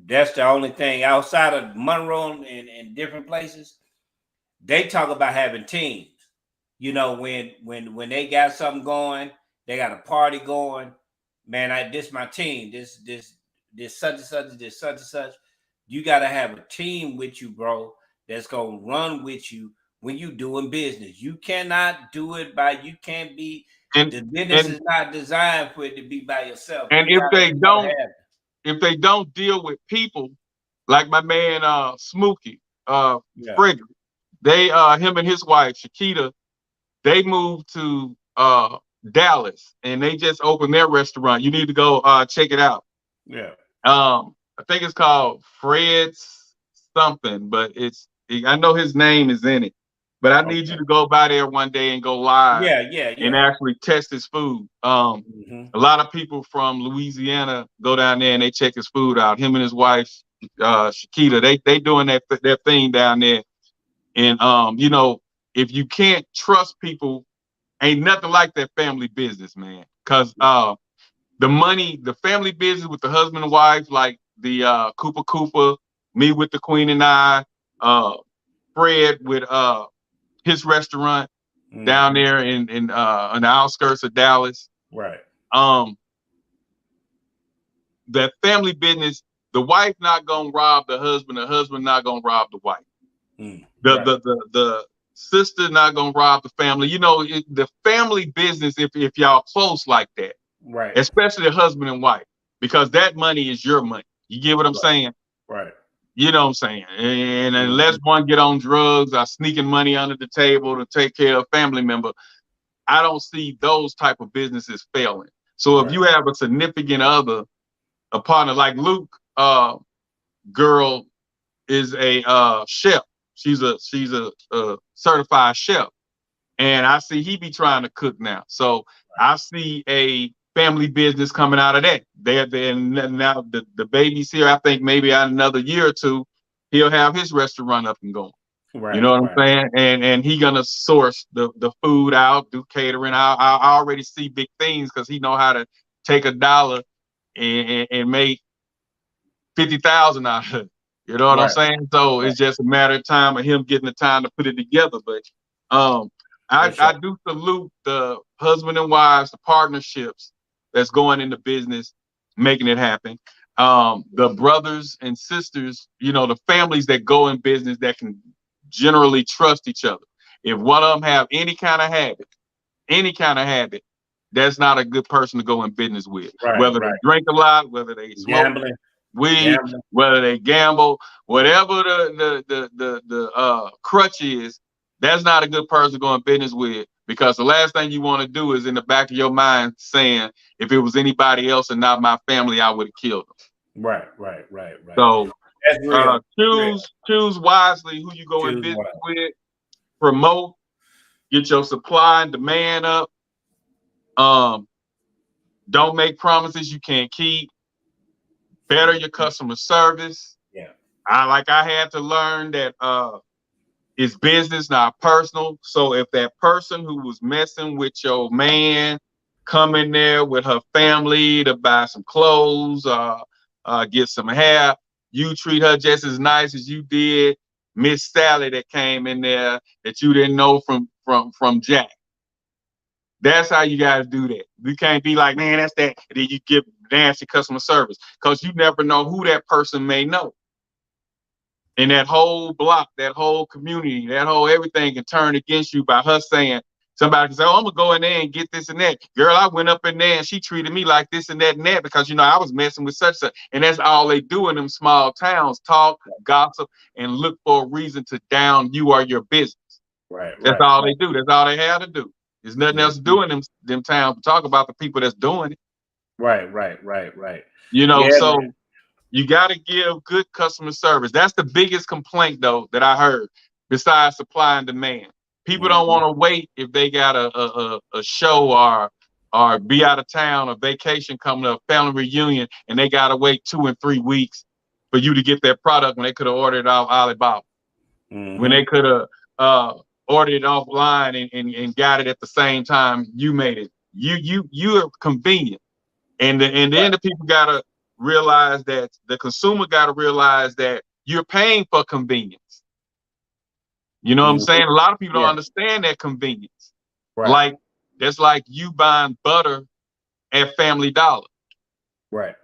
that's the only thing outside of Monroe and different places. They talk about having teams. You know, when they got something going, they got a party going. Man, this my team. This such and such. This such and such. You gotta have a team with you, bro. That's gonna run with you when you doing business. You cannot do it you can't be. The business is not designed for it to be by yourself. And if they don't deal with people, like my man Smokey, Frederick. They him and his wife Shakita, they moved to Dallas and they just opened their restaurant. You need to go check it out. Yeah. I think it's called Fred's something, but I know his name is in it. But I need you to go by there one day and go live. Yeah. And actually test his food. A lot of people from Louisiana go down there and they check his food out. Him and his wife Shakita, they doing their thing down there. And you know, if you can't trust people, ain't nothing like that family business, man. Cause the family business with the husband and wife, like the Cooper, me with the Queen and I, Fred with his restaurant down there in the outskirts of Dallas. Right. That family business, the wife not gonna rob the husband not gonna rob the wife. The sister not gonna rob the family. You know, the family business, if y'all close like that, right? Especially the husband and wife, because that money is your money. You get what I'm saying? Right. You know what I'm saying? And unless one get on drugs or sneaking money under the table to take care of a family member, I don't see those type of businesses failing. So if you have a significant other, a partner like Luke, girl is a chef. She's a certified chef, and I see he be trying to cook now. So I see a family business coming out of that. Now the baby's here. I think maybe in another year or two, he'll have his restaurant up and going. Right. You know what I'm saying? And he gonna source the food out, do catering. I already see big things because he know how to take $1 and make 50,000 out of it. You know what I'm saying? So it's just a matter of time of him getting the time to put it together. But I do salute the husband and wives, the partnerships that's going into business, making it happen. The brothers and sisters, the families that go in business that can generally trust each other. If one of them have any kind of habit, that's not a good person to go in business with. Whether they drink a lot, whether they smoke weed, whether they gamble, whatever the crutch is, that's not a good person to go in business with, because the last thing you want to do is in the back of your mind saying, if it was anybody else and not my family, I would have killed them. Right. So that's real. Choose wisely who you go in business with, promote, get your supply and demand up. Don't make promises you can't keep. Better your customer service. Yeah. I had to learn that it's business, not personal. So if that person who was messing with your man come in there with her family to buy some clothes, get some hair, you treat her just as nice as you did Miss Sally that came in there that you didn't know from Jack. That's how you guys do that. You can't be like, man, that's that. And then you give nasty customer service, because you never know who that person may know. And that whole block, that whole community, that whole everything can turn against you by her saying, somebody can say, oh, I'm gonna go in there and get this and that. Girl, I went up in there and she treated me like this and that because I was messing with such. And that's all they do in them small towns: talk, gossip, and look for a reason to down you or your business. That's all they do. That's all they have to do. There's nothing else to do in them towns but talk about the people that's doing it. Right. So you got to give good customer service. That's the biggest complaint, though, that I heard, besides supply and demand. People don't want to wait if they got a show or be out of town, a vacation coming up, family reunion, and they got to wait 2 and 3 weeks for you to get their product when they could have ordered it off Alibaba. When they could have ordered it offline and got it at the same time you made it. You're convenient. And then the people got to realize that the consumer got to realize that you're paying for convenience. You know what I'm saying? A lot of people don't understand that convenience. Like, that's like you buying butter at Family Dollar.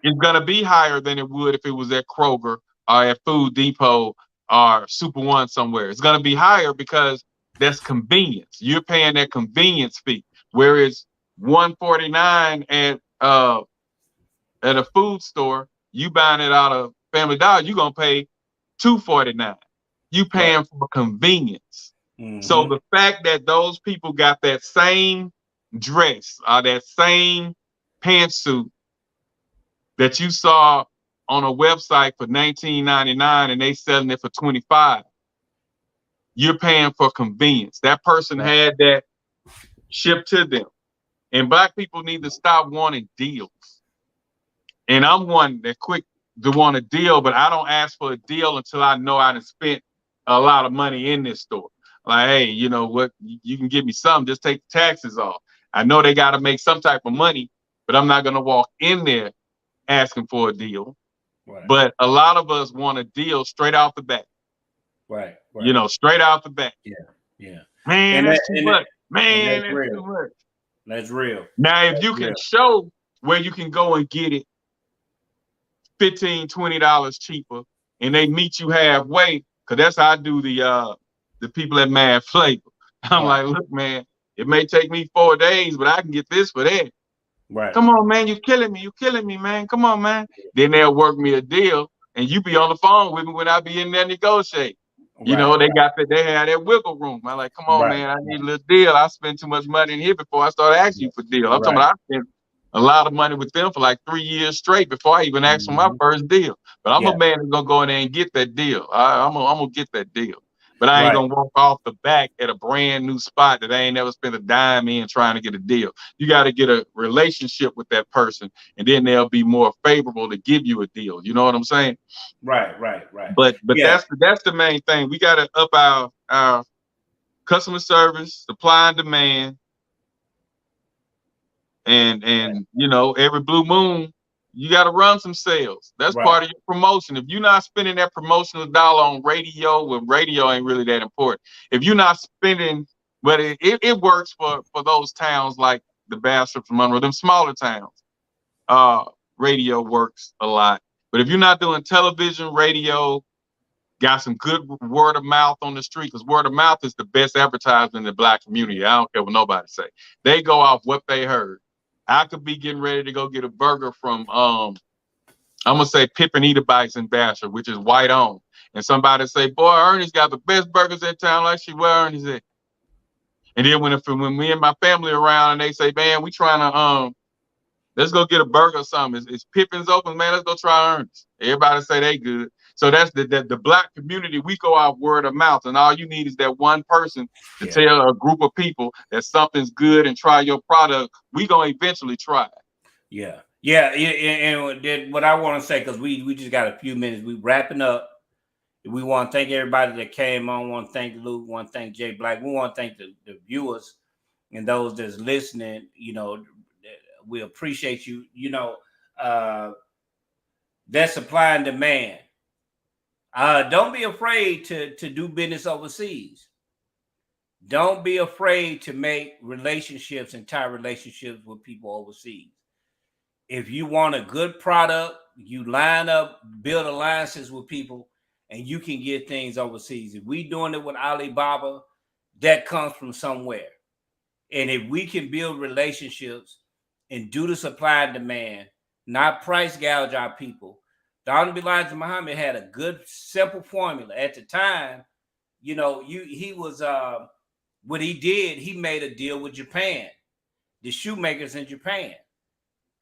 It's going to be higher than it would if it was at Kroger or at Food Depot or Super One somewhere. It's going to be higher because that's convenience. You're paying that convenience fee. Whereas $1.49 at a food store, you buying it out of Family Dollar, you're going to pay $2.49. You paying for convenience. So the fact that those people got that same dress or that same pantsuit that you saw on a website for $19.99 and they selling it for $25, you're paying for convenience. That person had that shipped to them. And Black people need to stop wanting deals. And I'm one that quick to want a deal, but I don't ask for a deal until I know I done spent a lot of money in this store. Like, hey, you know what? You can give me some, just take the taxes off. I know they got to make some type of money, but I'm not going to walk in there asking for a deal. But a lot of us want a deal straight off the bat. Straight out the bat. Man, that's too much. Man, that's too much. That's real. Now, if you can show where you can go and get it $15, $20 cheaper, and they meet you halfway, because that's how I do the people at Mad Flavor. I'm like, look, man, it may take me 4 days, but I can get this for that. Come on, man, you're killing me, man. Come on, man. Then they'll work me a deal, and you be on the phone with me when I be in there negotiating. They have that wiggle room. I'm like, come on, man, I need a little deal. I spend too much money in here before I start asking you for deal. I'm talking about I spent a lot of money with them for like 3 years straight before I even asked for my first deal. But I'm a man that's gonna go in there and get that deal. I'm gonna get that deal. But I ain't Right. gonna walk off the back at a brand new spot that I ain't never spent a dime in trying to get a deal. You got to get a relationship with that person, and then they'll be more favorable to give you a deal. You know what I'm saying? Right. But Yeah. that's the main thing. We got to up our customer service, supply and demand, and you know, every blue moon you got to run some sales. That's Right. part of your promotion. If you're not spending that promotional dollar on radio, well, radio ain't really that important. If you're not spending, but it works for those towns like the Bastrop, Monroe, them smaller towns. Radio works a lot. But if you're not doing television, radio, got some good word of mouth on the street, because word of mouth is the best advertisement in the Black community. I don't care what nobody say. They go off what they heard. I could be getting ready to go get a burger from I'm gonna say Pippin Eater Bites in Bastrop, which is white owned. And somebody say, boy, Ernie's got the best burgers in town. Like, she, where Ernie's at? And then when me and my family around and they say, man, we trying to let's go get a burger or something. Is Pippin's open, man? Let's go try Ernest. Everybody say they good. So that's the Black community. We go out word of mouth, and all you need is that one person to tell a group of people that something's good and try your product. We gonna eventually try it. Yeah. And what I want to say, because we just got a few minutes, we wrapping up. We want to thank everybody that came on. We want to thank Luke. We want to thank Jay Black. We want to thank the viewers and those that's listening. You know, we appreciate you. You know, that supply and demand. Don't be afraid to do business overseas. Don't be afraid to make relationships and tie relationships with people overseas. If you want a good product, you line up, build alliances with people, and you can get things overseas. If we doing it with Alibaba, that comes from somewhere. And if we can build relationships and do the supply and demand, not price gouge our people. Dr. Elijah Muhammad had a good, simple formula. At the time, you know, he was what he did, he made a deal with Japan, the shoemakers in Japan.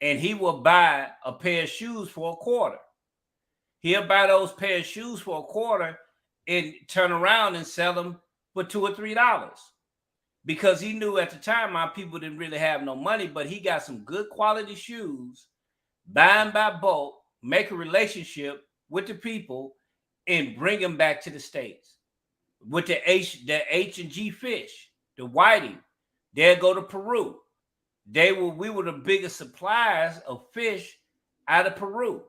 And he will buy a pair of shoes for $0.25. He'll buy those pair of shoes for $0.25 and turn around and sell them for $2 or $3. Because he knew at the time our people didn't really have no money, but he got some good quality shoes, buy them by bulk, make a relationship with the people, and bring them back to the States. With the H&G fish, the whiting, they'll go to Peru. We were the biggest suppliers of fish out of Peru.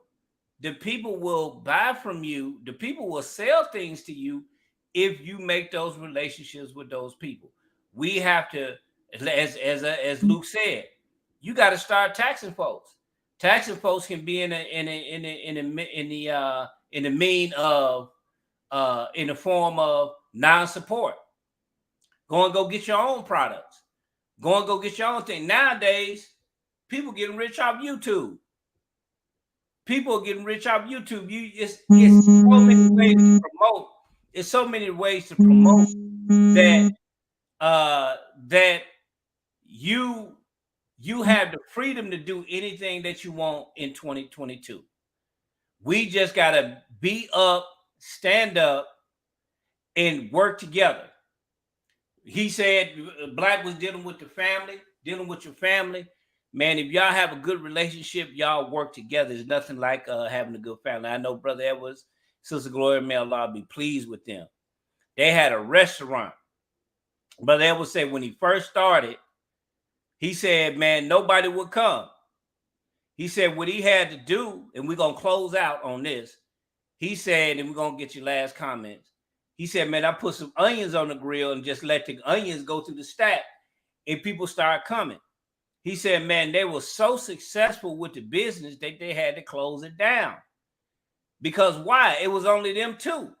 The people will buy from you. The people will sell things to you if you make those relationships with those people. We have to, as Luke said, you got to start taxing folks. Taxing folks can be in the form of non-support. Go get your own products. Go and go get your own thing. Nowadays, people getting rich off YouTube. People are getting rich off YouTube. It's so many ways to promote. It's so many ways to promote that you have the freedom to do anything that you want in 2022. We just gotta be up, stand up, and work together. He said Black was dealing with the family, dealing with your family. Man, if y'all have a good relationship, y'all work together. There's nothing like having a good family. I know Brother Edwards, Sister Gloria, may Allah be pleased with them. They had a restaurant. Brother Edwards said when he first started, he said, man, nobody would come. He said what he had to do, and we're going to close out on this. He said, and we're going to get your last comments. He said, man, I put some onions on the grill and just let the onions go through the stack, and people start coming. He said, man, they were so successful with the business that they had to close it down. Because why? It was only them two.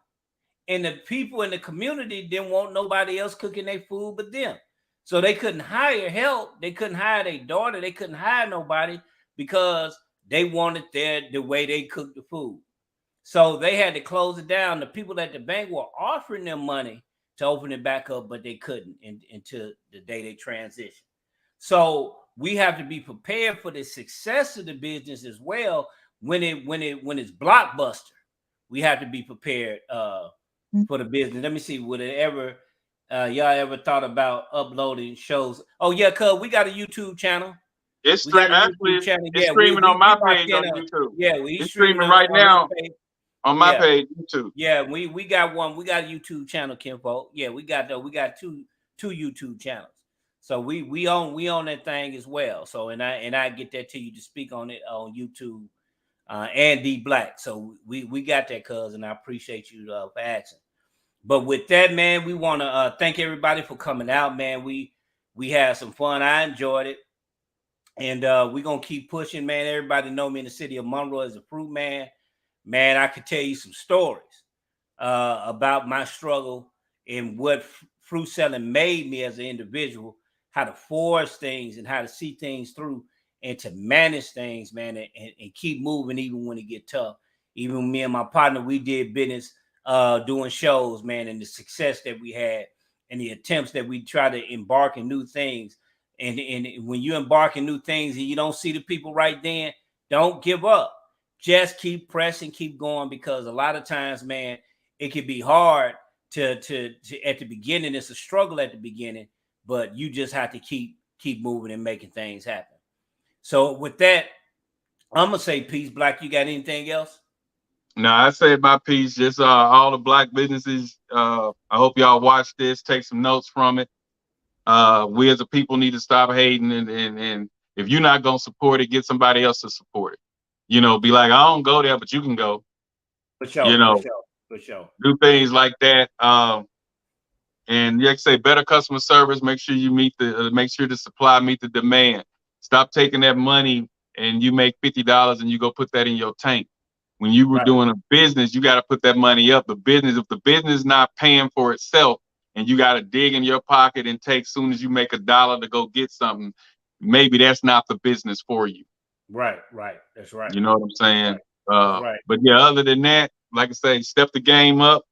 And the people in the community didn't want nobody else cooking their food but them. So they couldn't hire help. They couldn't hire their daughter. They couldn't hire nobody because they wanted the way they cooked the food. So they had to close it down. The people at the bank were offering them money to open it back up, but they couldn't until the day they transitioned. So we have to be prepared for the success of the business as well. When it's blockbuster, we have to be prepared for the business. Let me see. Would it ever y'all ever thought about uploading shows? Oh yeah, cuz we got a YouTube channel. It's We got a actually YouTube channel. it's Yeah, streaming on my locked page in on YouTube. Yeah, we It's streaming streaming right on now his page. on my Yeah. page YouTube. Yeah, we got one. We got a YouTube channel, Kinfolk. Yeah, we got two YouTube channels. So we own that thing as well. So and I get that to you to speak on it on YouTube and D Black. So we got that, cuz, and I appreciate you for asking. But with that, man, we want to thank everybody for coming out, man. We had some fun. I enjoyed it. And we're gonna keep pushing, man. Everybody know me in the city of Monroe as a fruit man. Man, I could tell you some stories about my struggle and what fruit selling made me as an individual, how to force things and how to see things through and to manage things, man, and keep moving even when it get tough. Even me and my partner, we did business doing shows, man, and the success that we had and the attempts that we try to embark in new things. And when you embark in new things and you don't see the people right then, don't give up. Just keep pressing, keep going, because a lot of times, man, it can be hard to at the beginning. It's a struggle at the beginning, but you just have to keep moving and making things happen. So with that, I'm gonna say peace. Black, you got anything else? No, I say my piece. Just all the black businesses. I hope y'all watch this, take some notes from it. We as a people need to stop hating, and if you're not gonna support it, get somebody else to support it. You know, be like, I don't go there, but you can go. For sure. You know, for sure. Do things like that. And like I say, better customer service. Make sure you make sure the supply meet the demand. Stop taking that money and you make $50 and you go put that in your tank. When you were doing a business, you got to put that money up. If the business is not paying for itself, and you got to dig in your pocket and take soon as you make $1 to go get something, maybe that's not the business for you. Right. That's right. You know what I'm saying? Right. But yeah, other than that, like I say, step the game up,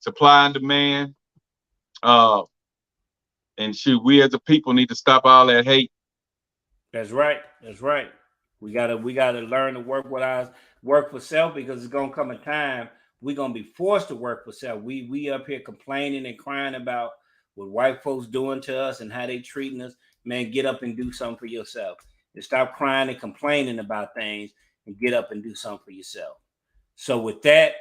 supply and demand. And shoot, we as a people need to stop all that hate. That's right. We gotta learn to work for self, because it's gonna come a time we're gonna be forced to work for self. We up here complaining and crying about what white folks doing to us and how they treating us. Man, get up and do something for yourself. And stop crying and complaining about things and get up and do something for yourself. So with that,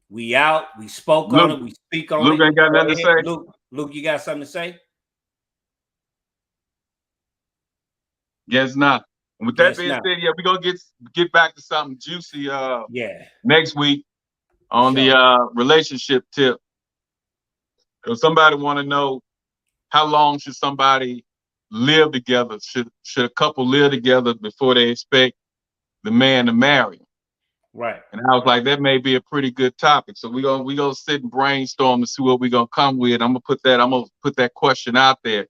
we out. We spoke on it. We speak on it. Luke ain't got nothing to say. Luke, you got something to say? Guess not. And with that being said, yeah, we're gonna get back to something juicy next week on the relationship tip. If somebody want to know how long should somebody live together, should a couple live together before they expect the man to marry them? Right. And I was like, that may be a pretty good topic. So we gonna sit and brainstorm to see what we're gonna come with. I'm gonna put that question out there,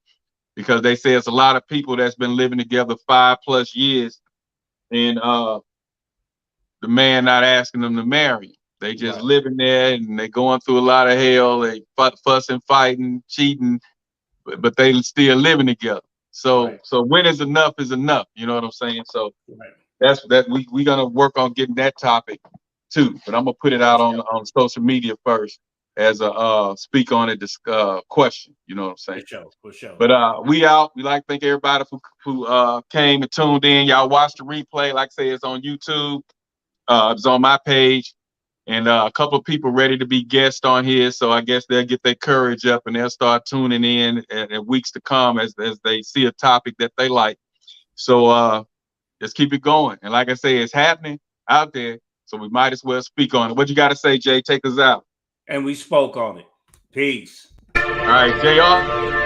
because they say it's a lot of people that's been living together 5+ years, and the man not asking them to marry. They just living there and they going through a lot of hell. They fussing, fighting, cheating, but they still living together. So when is enough is enough. You know what I'm saying? So that's that we gonna work on getting that topic too. But I'm gonna put it out on social media first as a speak on it question. You know what I'm saying? For sure. But we out. We like to thank everybody who came and tuned in. Y'all watch the replay. Like I say, it's on YouTube. It's on my page. And a couple of people ready to be guests on here. So I guess they'll get their courage up and they'll start tuning in in weeks to come as they see a topic that they like. So just keep it going. And like I say, it's happening out there. So we might as well speak on it. What you got to say, Jay? Take us out. And we spoke on it. Peace. All right, JR.